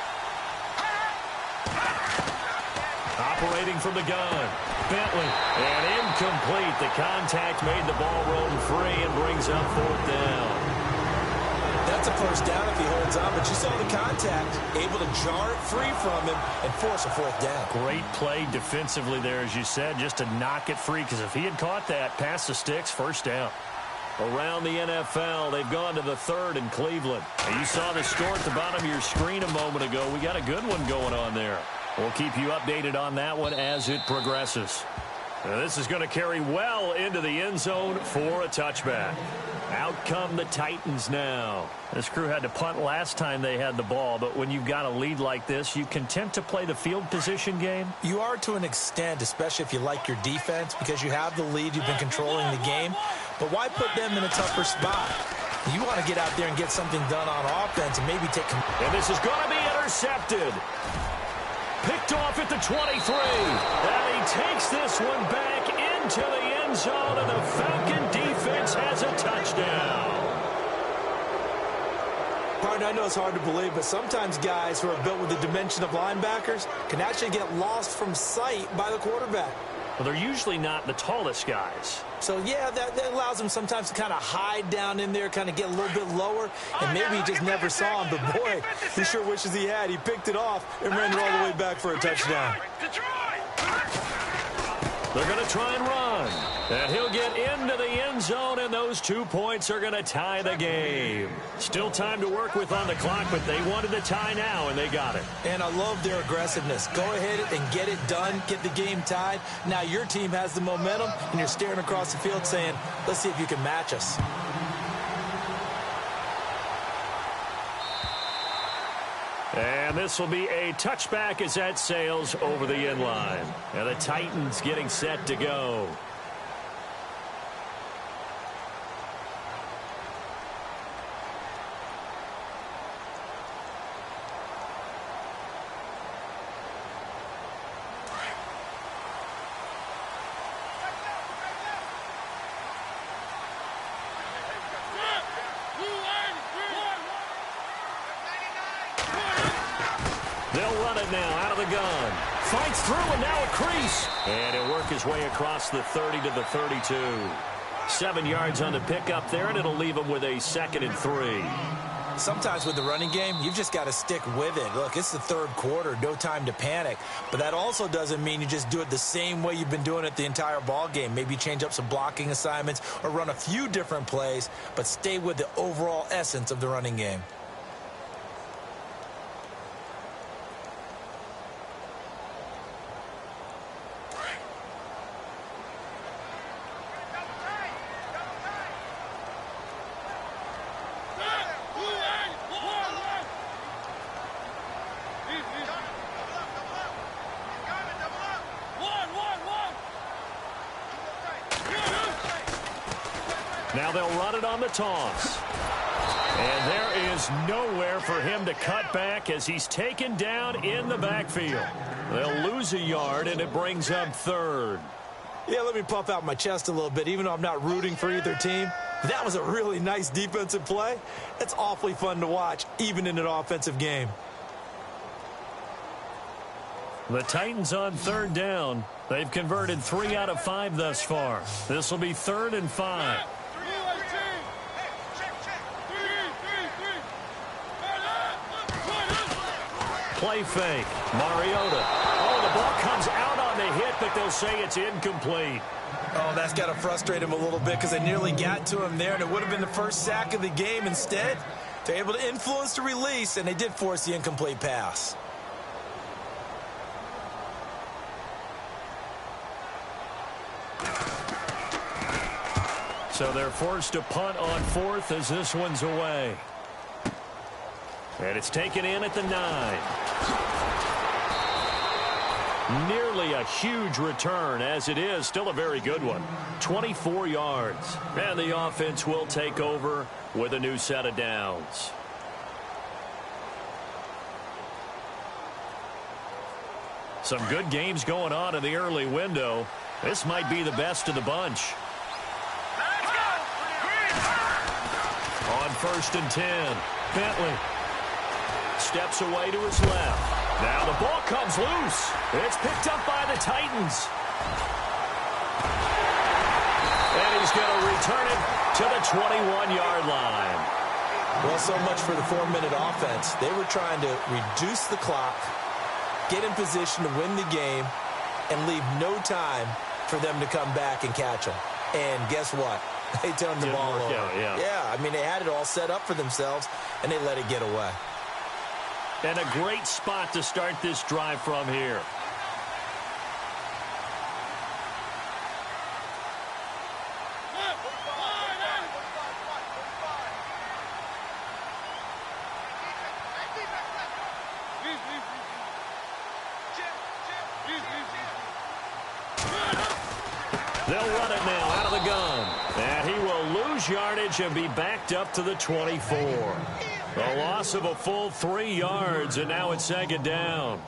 Operating from the gun. Bentley. And incomplete. The contact made the ball roll free and brings up 4th down. That's a first down if he holds on, but you saw the contact, able to jar it free from him and force a 4th down. Great play defensively there, as you said, just to knock it free, because if he had caught that, past the sticks, first down. Around the NFL, they've gone to the 3rd in Cleveland. And you saw the score at the bottom of your screen a moment ago. We got a good one going on there. We'll keep you updated on that one as it progresses. Now, this is going to carry well into the end zone for a touchback. Out come the Titans now. This crew had to punt last time they had the ball, but when you've got a lead like this, you content to play the field position game? You are to an extent, especially if you like your defense, because you have the lead, you've been controlling the game. But why put them in a tougher spot? You want to get out there and get something done on offense and maybe take... And this is going to be intercepted. Picked off at the 23. And he takes this one back into the end zone, and the Falcon defense has a touchdown. Partner, I know it's hard to believe, but sometimes guys who are built with the dimension of linebackers can actually get lost from sight by the quarterback. Well, they're usually not the tallest guys. So, yeah, that allows them sometimes to kind of hide down in there, kind of get a little bit lower, and maybe he just never saw him. But, boy, he sure wishes he had. He picked it off and ran it all the way back for a touchdown. They're going to try and run. And he'll get into the end zone, and those 2 points are going to tie the game. Still time to work with on the clock, but they wanted the tie now, and they got it. And I love their aggressiveness. Go ahead and get it done, get the game tied. Now your team has the momentum, and you're staring across the field saying, let's see if you can match us. And this will be a touchback as that sails over the end line. And the Titans getting set to go. They'll run it now out of the gun. Fights through, and now a crease. And he'll work his way across the 30 to the 32. 7 yards on the pickup there, and it'll leave him with a 2nd and 3. Sometimes with the running game, you've just got to stick with it. Look, it's the 3rd quarter, no time to panic. But that also doesn't mean you just do it the same way you've been doing it the entire ball game. Maybe change up some blocking assignments or run a few different plays, but stay with the overall essence of the running game. Now they'll run it on the toss. And there is nowhere for him to cut back as he's taken down in the backfield. They'll lose a yard, and it brings up 3rd. Yeah, let me puff out my chest a little bit. Even though I'm not rooting for either team, That was a really nice defensive play. It's awfully fun to watch, even in an offensive game. The Titans on third down. They've converted 3 out of 5 thus far. This will be 3rd and 5. Play fake. Mariota. Oh, the ball comes out on the hit, but they'll say it's incomplete. Oh, that's got to frustrate him a little bit because they nearly got to him there, and it would have been the first sack of the game. Instead, they're able to influence the release, and they did force the incomplete pass. So they're forced to punt on 4th as this one's away. And it's taken in at the 9. Nearly a huge return, as it is still a very good one. 24 yards. And the offense will take over with a new set of downs. Some good games going on in the early window. This might be the best of the bunch. On 1st and 10, Bentley steps away to his left. Now the ball comes loose. It's picked up by the Titans. And he's going to return it to the 21-yard line. Well, so much for the 4-minute offense. They were trying to reduce the clock, get in position to win the game, and leave no time for them to come back and catch them. And guess what? They turned the ball over. Yeah, I mean, they had it all set up for themselves, and they let it get away. And a great spot to start this drive from here. They'll run it now out of the gun. And he will lose yardage and be backed up to the 24. A loss of a full 3 yards, and now it's 2nd down.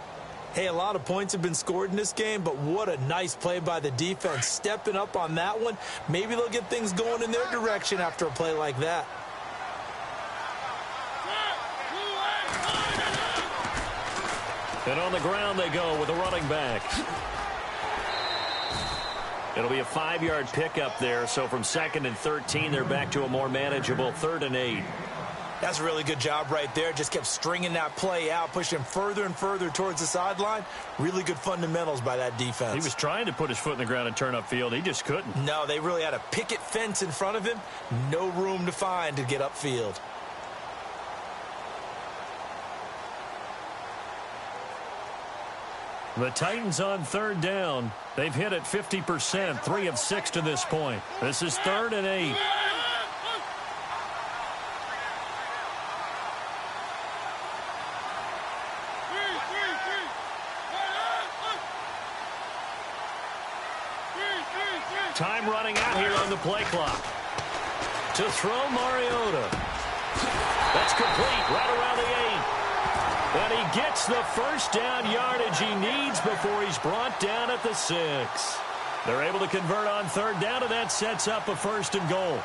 Hey, a lot of points have been scored in this game, but what a nice play by the defense. Stepping up on that one. Maybe they'll get things going in their direction after a play like that. And on the ground they go with a running back. It'll be a 5-yard pickup there, so from 2nd and 13, they're back to a more manageable 3rd and 8. That's a really good job right there. Just kept stringing that play out, pushing him further and further towards the sideline. Really good fundamentals by that defense. He was trying to put his foot in the ground and turn upfield. He just couldn't. No, they really had a picket fence in front of him. No room to find to get upfield. The Titans on 3rd down. They've hit it 50%, 3 of 6 to this point. This is 3rd and 8. Time running out here on the play clock. To throw Mariota. That's complete right around the 8. And he gets the first down yardage he needs before he's brought down at the 6. They're able to convert on 3rd down, and that sets up a 1st and goal.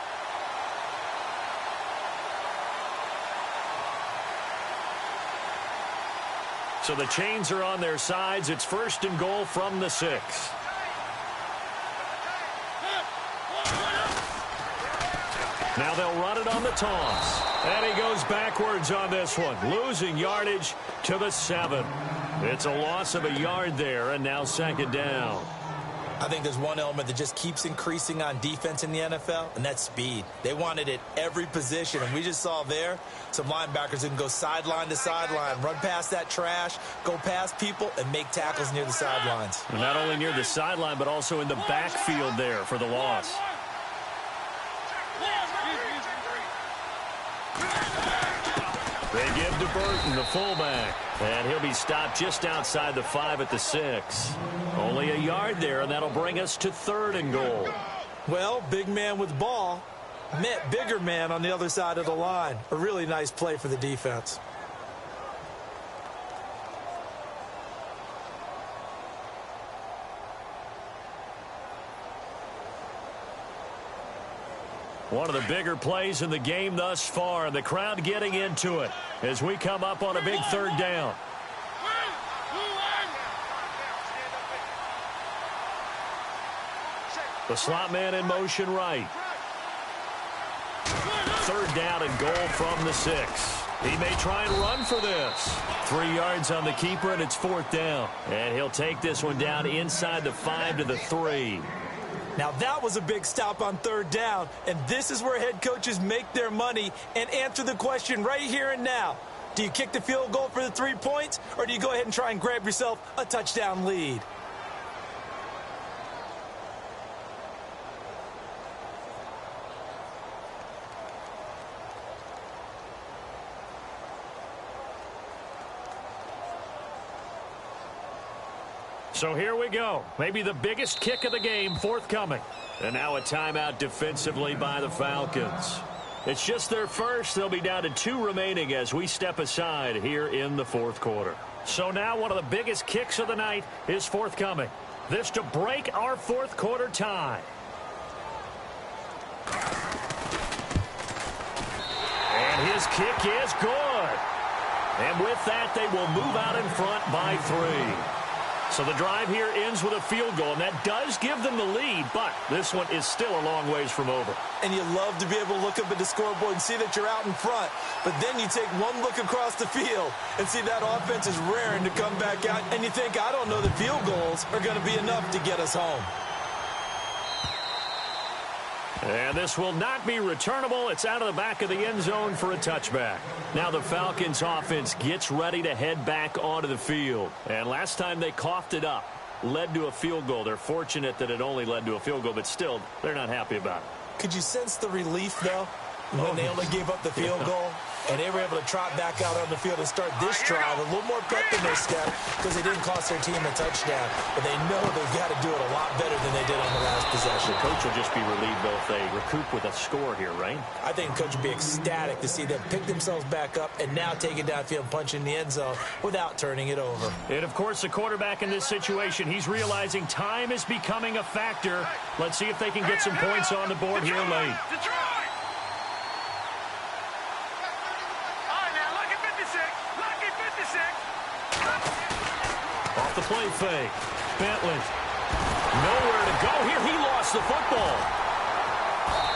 So the chains are on their sides. It's 1st and goal from the 6. Now they'll run it on the toss. And he goes backwards on this one, losing yardage to the 7. It's a loss of a yard there, and now 2nd down. I think there's one element that just keeps increasing on defense in the NFL, and that's speed. They want it at every position, and we just saw there some linebackers who can go sideline to sideline, run past that trash, go past people, and make tackles near the sidelines. And not only near the sideline, but also in the backfield there for the loss. They give to Burton, the fullback. And he'll be stopped just outside the 5 at the 6. Only a yard there, and that'll bring us to 3rd and goal. Well, big man with ball met bigger man on the other side of the line. A really nice play for the defense. One of the bigger plays in the game thus far, and the crowd getting into it as we come up on a big third down. The slot man in motion right. Third down and goal from the 6. He may try and run for this. 3 yards on the keeper, and it's fourth down. And he'll take this one down inside the 5 to the 3. Now that was a big stop on third down, and this is where head coaches make their money and answer the question right here and now. Do you kick the field goal for the 3 points, or do you go ahead and try and grab yourself a touchdown lead? So here we go. Maybe the biggest kick of the game forthcoming. And now a timeout defensively by the Falcons. It's just their first. They'll be down to 2 remaining as we step aside here in the fourth quarter. So now one of the biggest kicks of the night is forthcoming. This to break our fourth quarter tie. And his kick is good. And with that, they will move out in front by 3. So the drive here ends with a field goal, and that does give them the lead, but this one is still a long ways from over. And you love to be able to look up at the scoreboard and see that you're out in front, but then you take one look across the field and see that offense is raring to come back out, and you think, I don't know that field goals are going to be enough to get us home. And this will not be returnable. It's out of the back of the end zone for a touchback. Now the Falcons offense gets ready to head back onto the field. And last time they coughed it up, led to a field goal. They're fortunate that it only led to a field goal, but still, they're not happy about it. Could you sense the relief, though, when they only gave up the field goal? And they were able to trot back out on the field and start this drive a little more pep in their step because they didn't cost their team a touchdown. But they know they've got to do it a lot better than they did on the last possession. The coach will just be relieved, though, if they recoup with a score here, right? I think the coach will be ecstatic to see them pick themselves back up and now take it downfield and punch in the end zone without turning it over. And, of course, the quarterback in this situation, he's realizing time is becoming a factor. Let's see if they can get some points on the board here late. Off the play fake. Bentley. Nowhere to go here. He lost the football.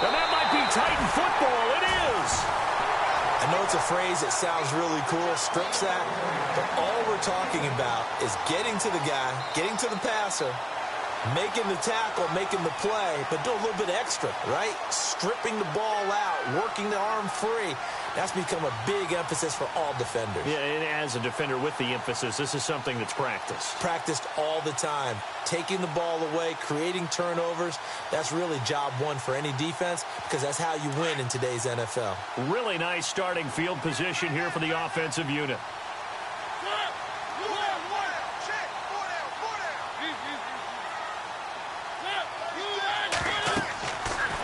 And that might be Titan football. It is. I know it's a phrase that sounds really cool, strip sack, but all we're talking about is getting to the guy, getting to the passer, making the tackle, making the play, but do a little bit extra, right? Stripping the ball out, working the arm free. That's become a big emphasis for all defenders. Yeah, and as a defender with the emphasis, this is something that's practiced. Practiced all the time. Taking the ball away, creating turnovers, that's really job one for any defense because that's how you win in today's NFL. Really nice starting field position here for the offensive unit.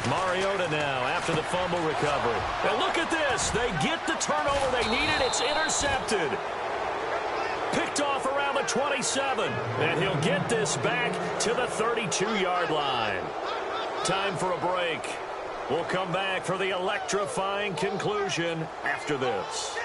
Mariota now after the fumble recovery. And look at this. They get the turnover they needed. It's intercepted. Picked off around the 27. And he'll get this back to the 32-yard line. Time for a break. We'll come back for the electrifying conclusion after this.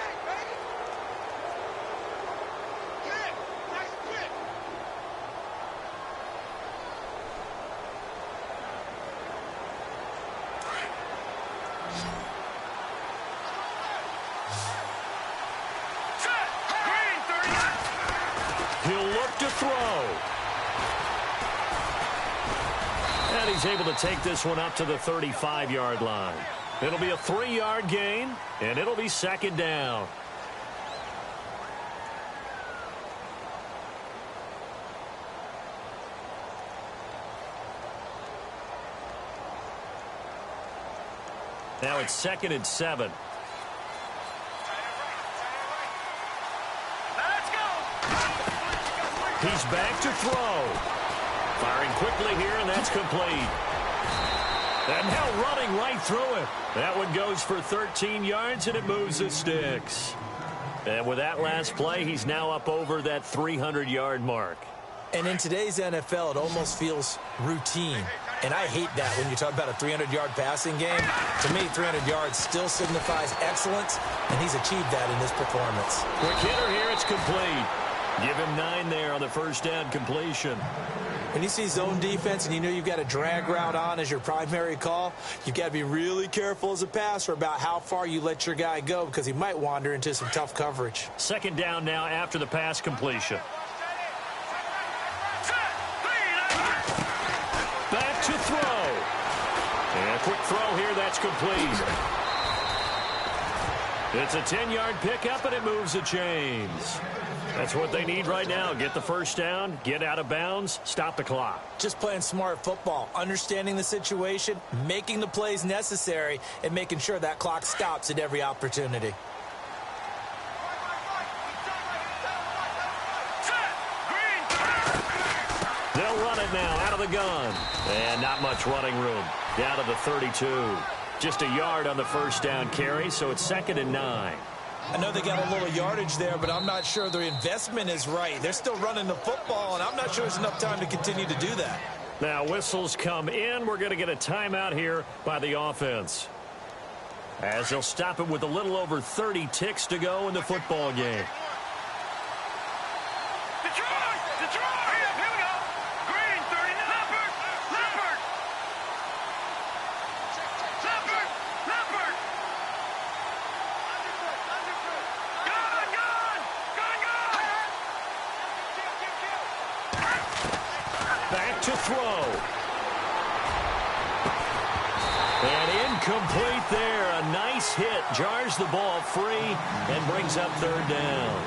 And he's able to take this one up to the 35-yard line. It'll be a 3-yard gain, and it'll be second down. Now it's 2nd and 7. He's back to throw. Firing quickly here, and that's complete. And now running right through it. That one goes for 13 yards, and it moves the sticks. And with that last play, he's now up over that 300-yard mark. And in today's NFL, it almost feels routine. And I hate that when you talk about a 300-yard passing game. To me, 300 yards still signifies excellence, and he's achieved that in this performance. Quick hitter here, it's complete. Give him 9 there on the first down completion. When you see zone defense and you know you've got a drag route on as your primary call, you've got to be really careful as a passer about how far you let your guy go because he might wander into some tough coverage. Second down now after the pass completion. Back to throw. And a quick throw here, that's complete. It's a 10-yard pickup, and it moves the chains. That's what they need right now. Get the first down, get out of bounds, stop the clock. Just playing smart football, understanding the situation, making the plays necessary, and making sure that clock stops at every opportunity. They'll run it now out of the gun. And not much running room. Down to the 32. Just a yard on the first down carry, so it's 2nd and 9. I know they got a little yardage there, but I'm not sure their investment is right. They're still running the football, and I'm not sure there's enough time to continue to do that. Now whistles come in. We're going to get a timeout here by the offense, as they'll stop it with a little over 30 ticks to go in the football game. Back to throw. And incomplete there. A nice hit. Jars the ball free and brings up 3rd down.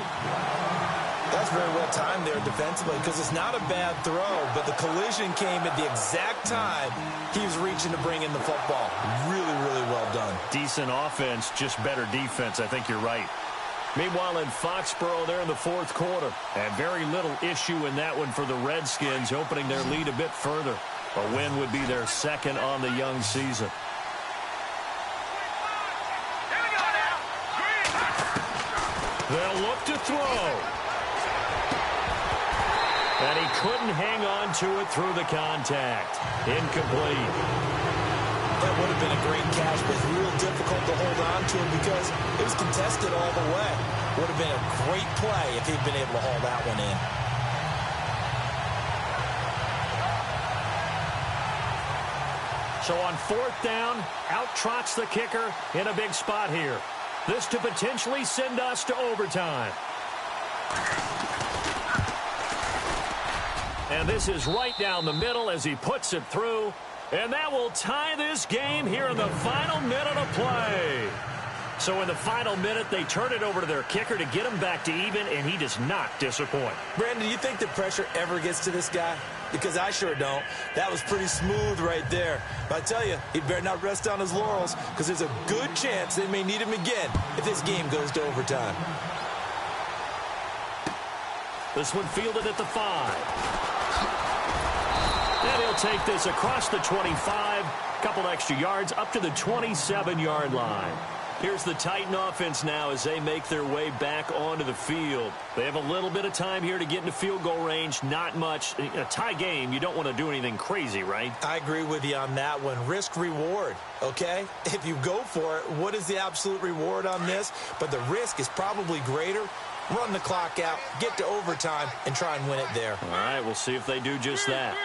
That's very well timed there defensively because it's not a bad throw, but the collision came at the exact time he was reaching to bring in the football. Really, really well done. Decent offense, just better defense. I think you're right. Meanwhile, in Foxborough, they're in the 4th quarter. And very little issue in that one for the Redskins, opening their lead a bit further. A win would be their 2nd on the young season. They'll look to throw. And he couldn't hang on to it through the contact. Incomplete. That would have been a great catch, but real difficult to hold on to him because it was contested all the way. Would have been a great play if he'd been able to haul that one in. So on 4th down, out trots the kicker in a big spot here. This to potentially send us to overtime. And this is right down the middle as he puts it through. And that will tie this game here in the final minute of play. So in the final minute, they turn it over to their kicker to get him back to even, and he does not disappoint. Brandon, do you think the pressure ever gets to this guy? Because I sure don't. That was pretty smooth right there. But I tell you, he better not rest on his laurels because there's a good chance they may need him again if this game goes to overtime. This one fielded at the 5. And he'll take this across the 25, couple extra yards up to the 27-yard line. Here's the Titan offense now as they make their way back onto the field. They have a little bit of time here to get into field goal range, not much. A tie game, you don't want to do anything crazy, right? I agree with you on that one. Risk-reward, okay? If you go for it, what is the absolute reward on this? But the risk is probably greater. Run the clock out, get to overtime, and try and win it there. All right, we'll see if they do just that.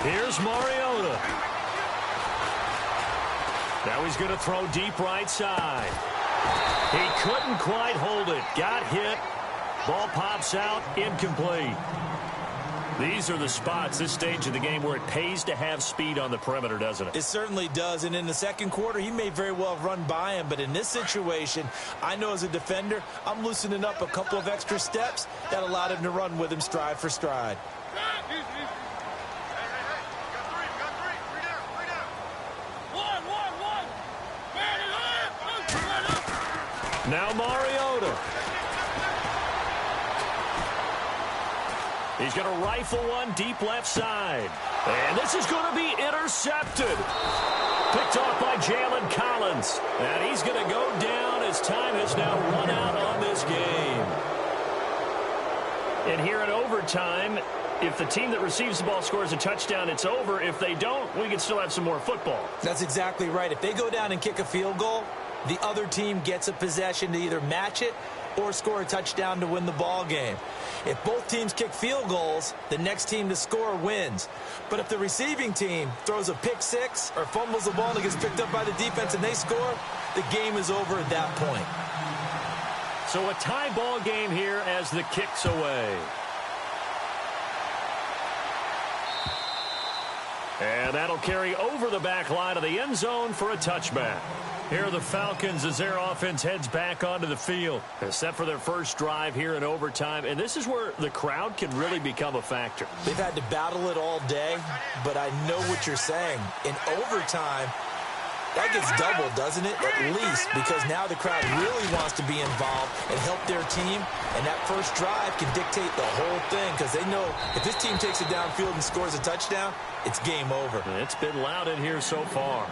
Here's Mariota. Now he's going to throw deep right side. He couldn't quite hold it. Got hit. Ball pops out. Incomplete. These are the spots, this stage of the game, where it pays to have speed on the perimeter, doesn't it? It certainly does. And in the second quarter, he may very well run by him. But in this situation, I know as a defender, I'm loosening up a couple of extra steps that allowed him to run with him stride for stride. Now Mariota. He's going to rifle one deep left side. And this is going to be intercepted. Picked off by Jalen Collins. And he's going to go down as time has now run out on this game. And here in overtime, if the team that receives the ball scores a touchdown, it's over. If they don't, we can still have some more football. That's exactly right. If they go down and kick a field goal, the other team gets a possession to either match it or score a touchdown to win the ball game. If both teams kick field goals, the next team to score wins. But if the receiving team throws a pick six or fumbles the ball and it gets picked up by the defense and they score, the game is over at that point. So a tie ball game here as the kick's away. And that'll carry over the back line of the end zone for a touchback. Here are the Falcons as their offense heads back onto the field. They're set for their first drive here in overtime, and this is where the crowd can really become a factor. They've had to battle it all day, but I know what you're saying. In overtime, that gets doubled, doesn't it? At least, because now the crowd really wants to be involved and help their team, and that first drive can dictate the whole thing because they know if this team takes it downfield and scores a touchdown, it's game over. It's been loud in here so far.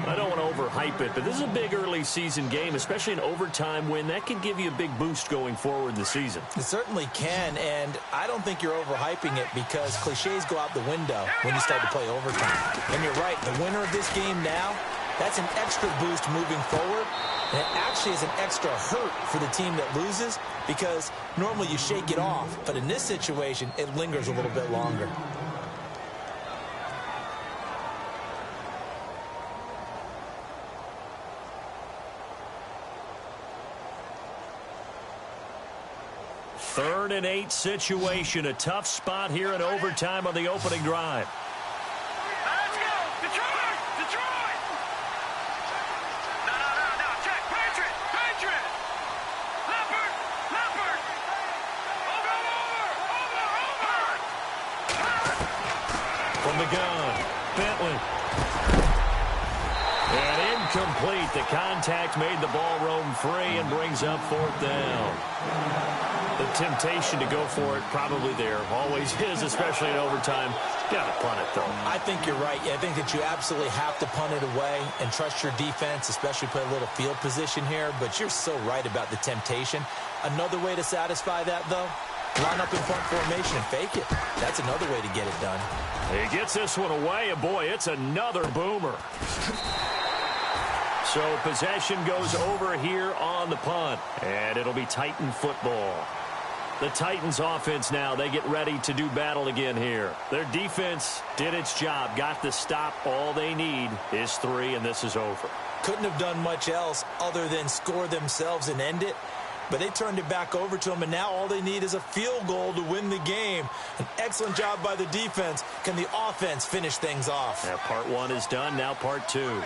I don't want to overhype it, but this is a big early season game, especially an overtime win. That can give you a big boost going forward in the season. It certainly can, and I don't think you're overhyping it because cliches go out the window when you start to play overtime. And you're right, the winner of this game now, that's an extra boost moving forward, and it actually is an extra hurt for the team that loses because normally you shake it off, but in this situation, it lingers a little bit longer. Third and 8 situation, a tough spot here in overtime on the opening drive. Let's go! Detroit! Detroit! No, check! Patriot! Patriot! Leopard! Leopard! Over! From the gun, Bentley. And incomplete. The contact made the ball roam free and brings up fourth down. The temptation to go for it probably there. Always is, especially in overtime. Got to punt it, though. I think you're right. I think that you absolutely have to punt it away and trust your defense, especially play a little field position here. But you're so right about the temptation. Another way to satisfy that, though, line up in front formation and fake it. That's another way to get it done. He gets this one away, and boy, it's another boomer. So possession goes over here on the punt, and it'll be Titan football. The Titans offense now, they get ready to do battle again here. Their defense did its job, got the stop. All they need is 3, and this is over. Couldn't have done much else other than score themselves and end it. But they turned it back over to them, and now all they need is a field goal to win the game. An excellent job by the defense. Can the offense finish things off? Now part 1 is done, now part 2.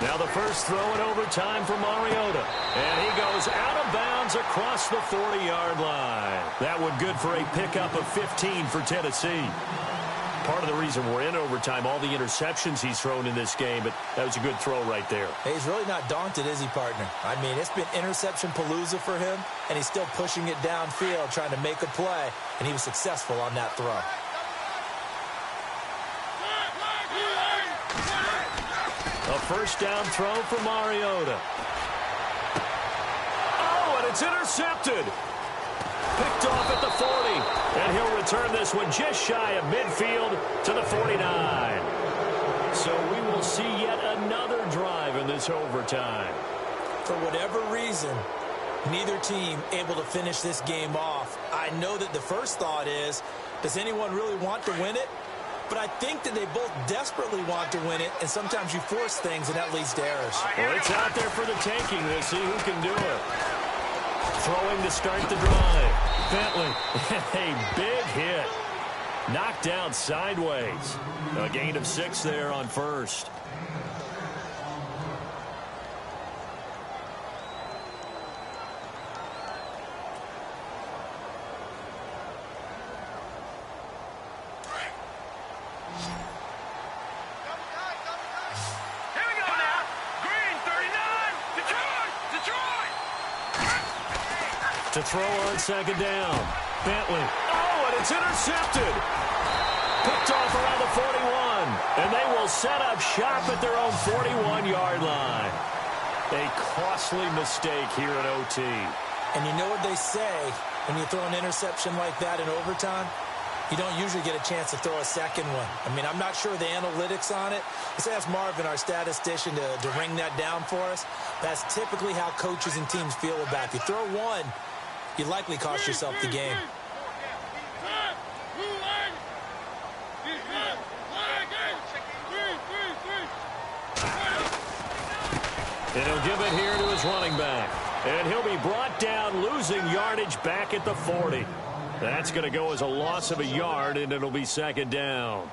Now the first throw in overtime for Mariota. And he goes out of bounds across the 40-yard line. That one good for a pickup of 15 for Tennessee. Part of the reason we're in overtime, all the interceptions he's thrown in this game, but that was a good throw right there. Hey, he's really not daunted, is he, partner? I mean, it's been interception palooza for him, and he's still pushing it downfield, trying to make a play, and he was successful on that throw. A first down throw for Mariota. Oh, and it's intercepted. Picked off at the 40. And he'll return this one just shy of midfield to the 49. So we will see yet another drive in this overtime. For whatever reason, neither team able to finish this game off. I know that the first thought is, does anyone really want to win it? But I think that they both desperately want to win it, and sometimes you force things, and that leads to errors. Well, it's out there for the taking. We'll see who can do it. Throwing to start the drive. Bentley, a big hit. Knocked down sideways. A gain of 6 there on first. To throw on second down. Bentley. Oh, and it's intercepted. Picked off around the 41. And they will set up shop at their own 41-yard line. A costly mistake here in OT. And you know what they say, when you throw an interception like that in overtime, you don't usually get a chance to throw a second one. I mean, I'm not sure the analytics on it. Let's ask Marvin, our statistician, to ring that down for us. That's typically how coaches and teams feel about it. If you throw one, you likely cost yourself the game. And he'll give it here to his running back. And he'll be brought down, losing yardage back at the 40. That's going to go as a loss of a yard, and it'll be second down.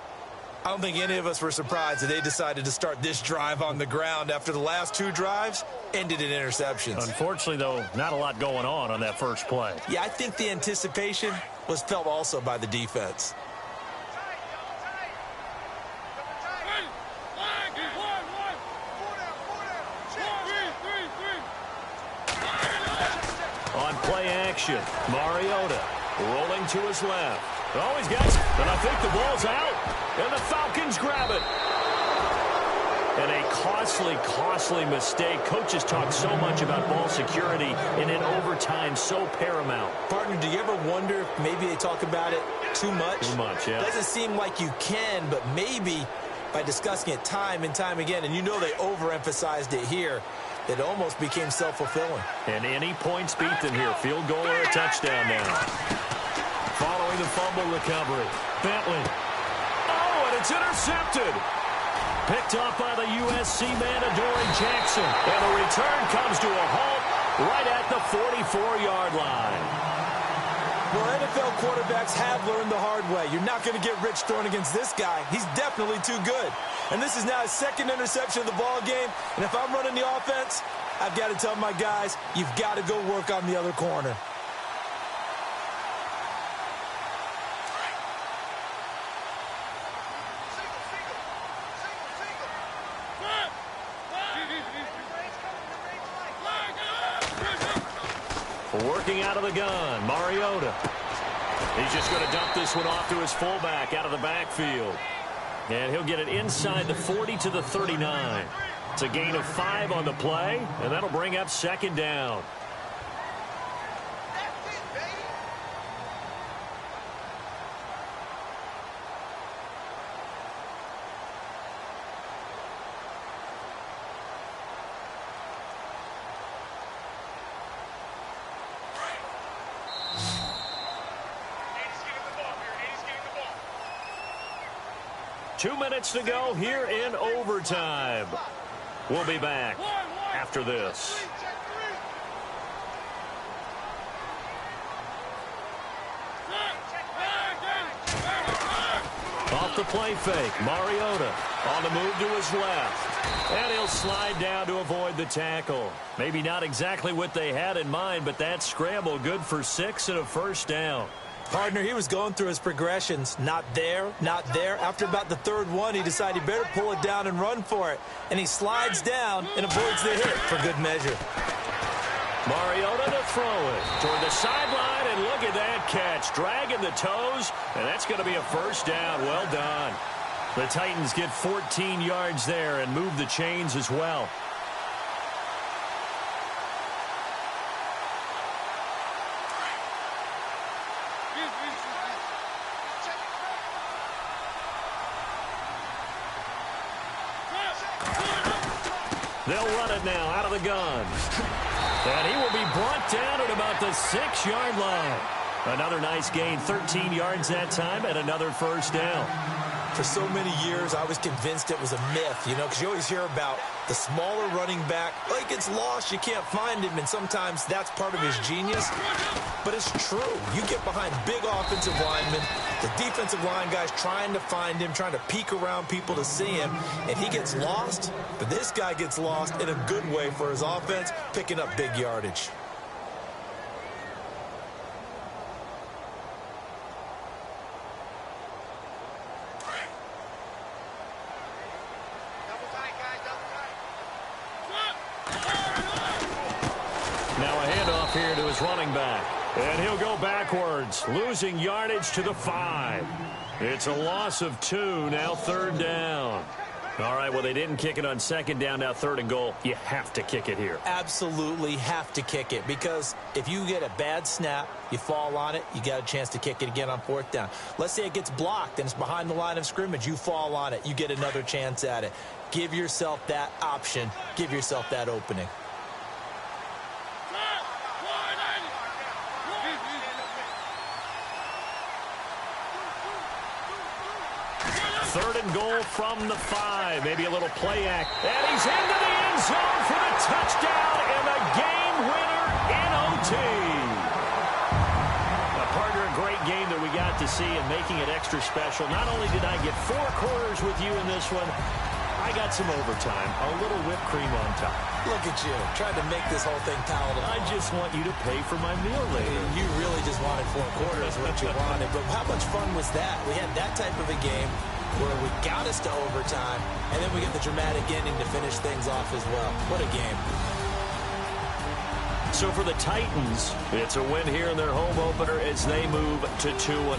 I don't think any of us were surprised that they decided to start this drive on the ground after the last two drives ended in interceptions. Unfortunately, though, not a lot going on that first play. Yeah, I think the anticipation was felt also by the defense. On play action, Mariota rolling to his left. Oh, he's got it, and I think the ball's out. And the Falcons grab it. And a costly mistake. Coaches talk so much about ball security, and in overtime, so paramount. Partner, do you ever wonder if maybe they talk about it too much? Too much, yeah. Doesn't seem like you can, but maybe by discussing it time and time again, and you know they overemphasized it here, it almost became self-fulfilling. And any points beat them here, field goal or a touchdown now. Following the fumble recovery, Bentley. Oh, and it's intercepted. Picked off by the USC man, Adoree Jackson. And the return comes to a halt right at the 44-yard line. Well, NFL quarterbacks have learned the hard way. You're not going to get rich throwing against this guy. He's definitely too good. And this is now his second interception of the ball game. And if I'm running the offense, I've got to tell my guys, you've got to go work on the other corner. Working out of the gun, Mariota. He's just going to dump this one off to his fullback out of the backfield. And he'll get it inside the 40 to the 39. It's a gain of 5 on the play, and that'll bring up second down. Two minutes to go here in overtime. We'll be back after this. Off the play fake, Mariota on the move to his left. And he'll slide down to avoid the tackle. Maybe not exactly what they had in mind, but that scramble good for 6 and a first down. Partner, he was going through his progressions. Not there, not there. After about the third one, he decided he better pull it down and run for it. And he slides down and avoids the hit for good measure. Mariota to throw it toward the sideline, and look at that catch. Dragging the toes, and that's going to be a first down. Well done. The Titans get 14 yards there and move the chains as well. They'll run it now out of the gun. And he will be brought down at about the 6-yard line. Another nice gain, 13 yards that time, and another first down. For so many years, I was convinced it was a myth, you know, because you always hear about the smaller running back. Well, he gets lost, you can't find him, and sometimes that's part of his genius. But it's true. You get behind big offensive linemen, the defensive line guys trying to find him, trying to peek around people to see him, and he gets lost. But this guy gets lost in a good way for his offense, picking up big yardage. Running back, and he'll go backwards, losing yardage to the 5. It's a loss of 2, now third down. All right, well, they didn't kick it on second down, now third and goal. You have to kick it here. Absolutely have to kick it, because if you get a bad snap, you fall on it, you got a chance to kick it again on fourth down. Let's say it gets blocked and it's behind the line of scrimmage. You fall on it, you get another chance at it. Give yourself that option. Give yourself that opening. Third and goal from the 5. Maybe a little play act. And he's into the end zone for the touchdown and the game winner in OT. Partner, a great game that we got to see, and making it extra special. Not only did I get 4 quarters with you in this one, I got some overtime, a little whipped cream on top. Look at you, trying to make this whole thing palatable. I just want you to pay for my meal later. You really just wanted 4 quarters, what you wanted. But how much fun was that? We had that type of a game where we got us to overtime, and then we get the dramatic ending to finish things off as well. What a game. So for the Titans, it's a win here in their home opener as they move to 2-0.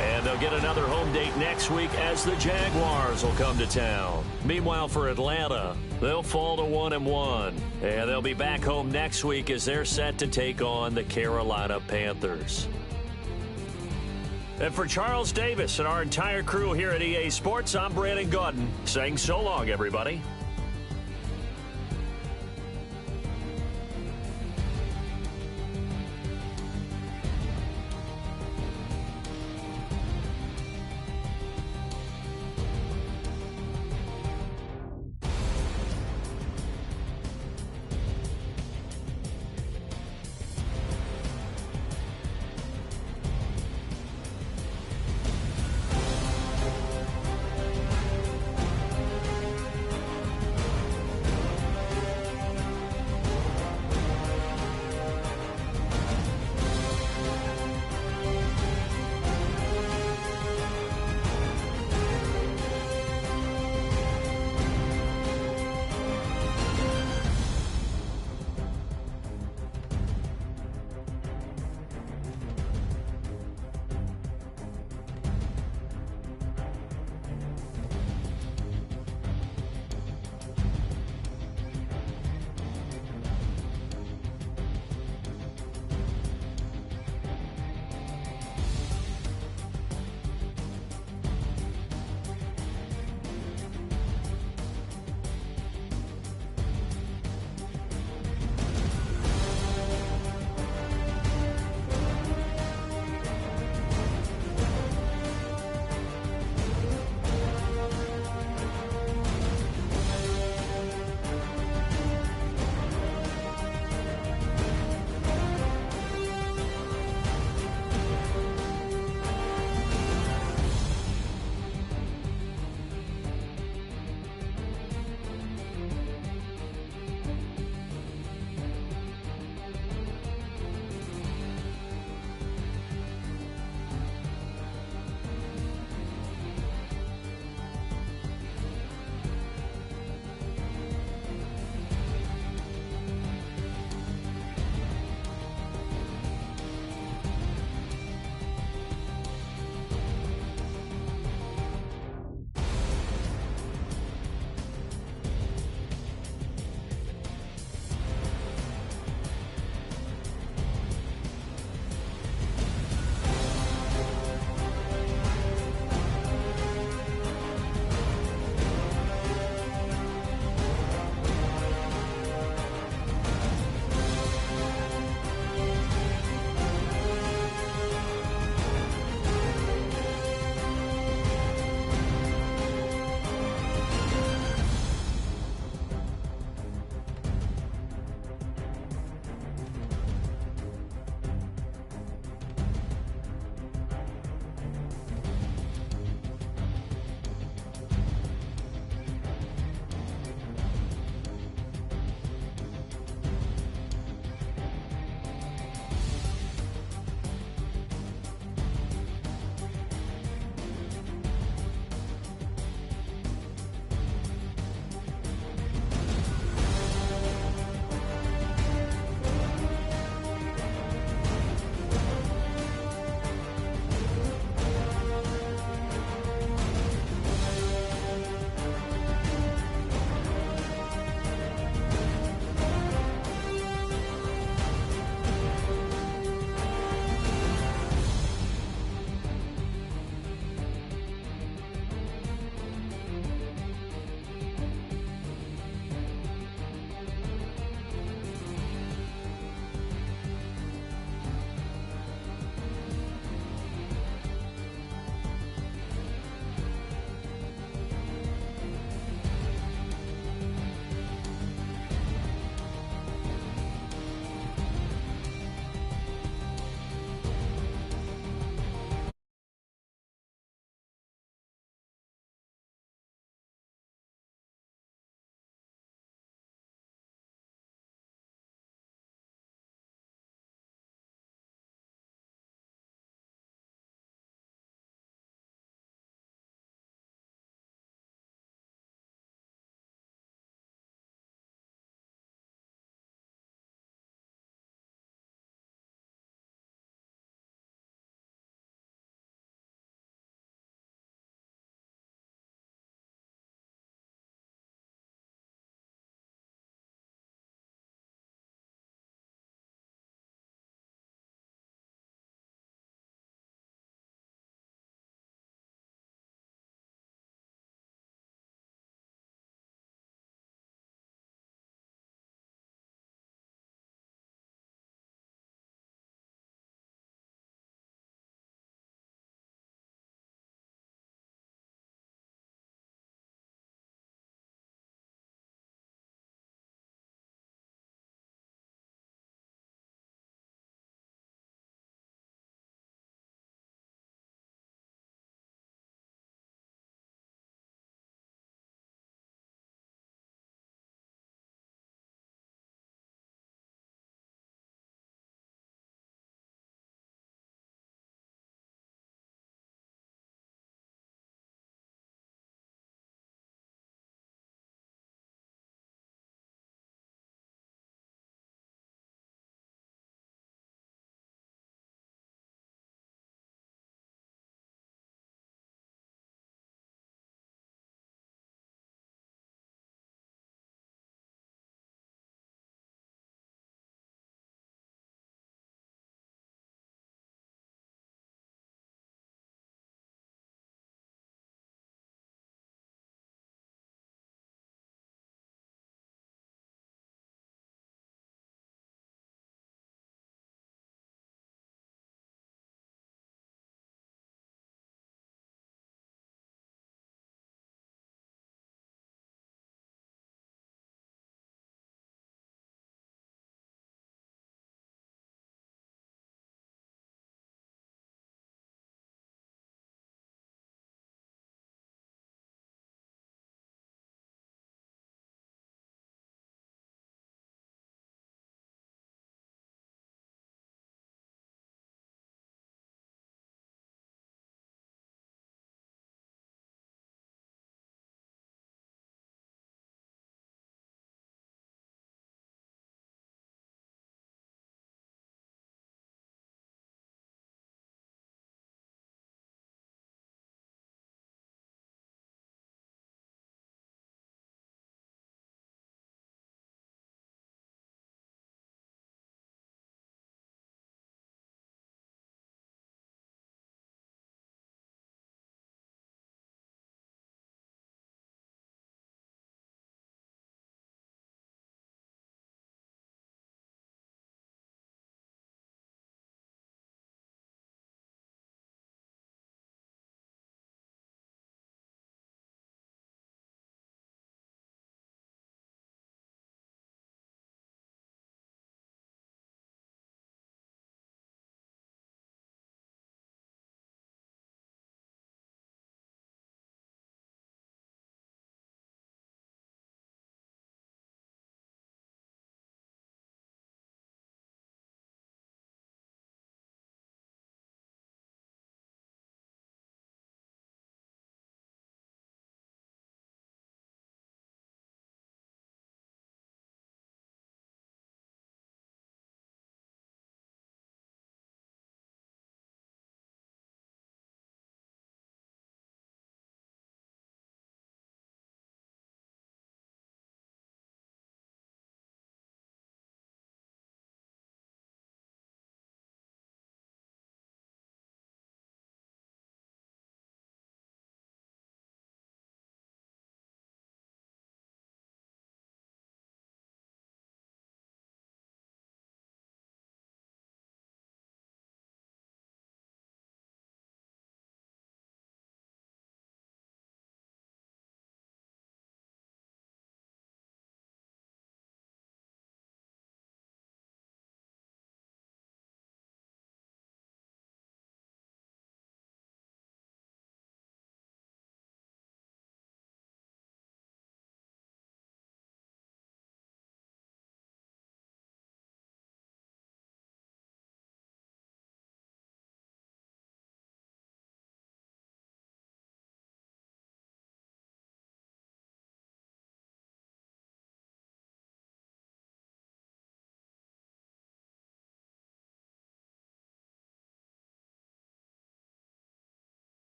And they'll get another home date next week as the Jaguars will come to town. Meanwhile, for Atlanta, they'll fall to 1-1. And they'll be back home next week as they're set to take on the Carolina Panthers. And for Charles Davis and our entire crew here at EA Sports, I'm Brandon Gaudin saying so long, everybody.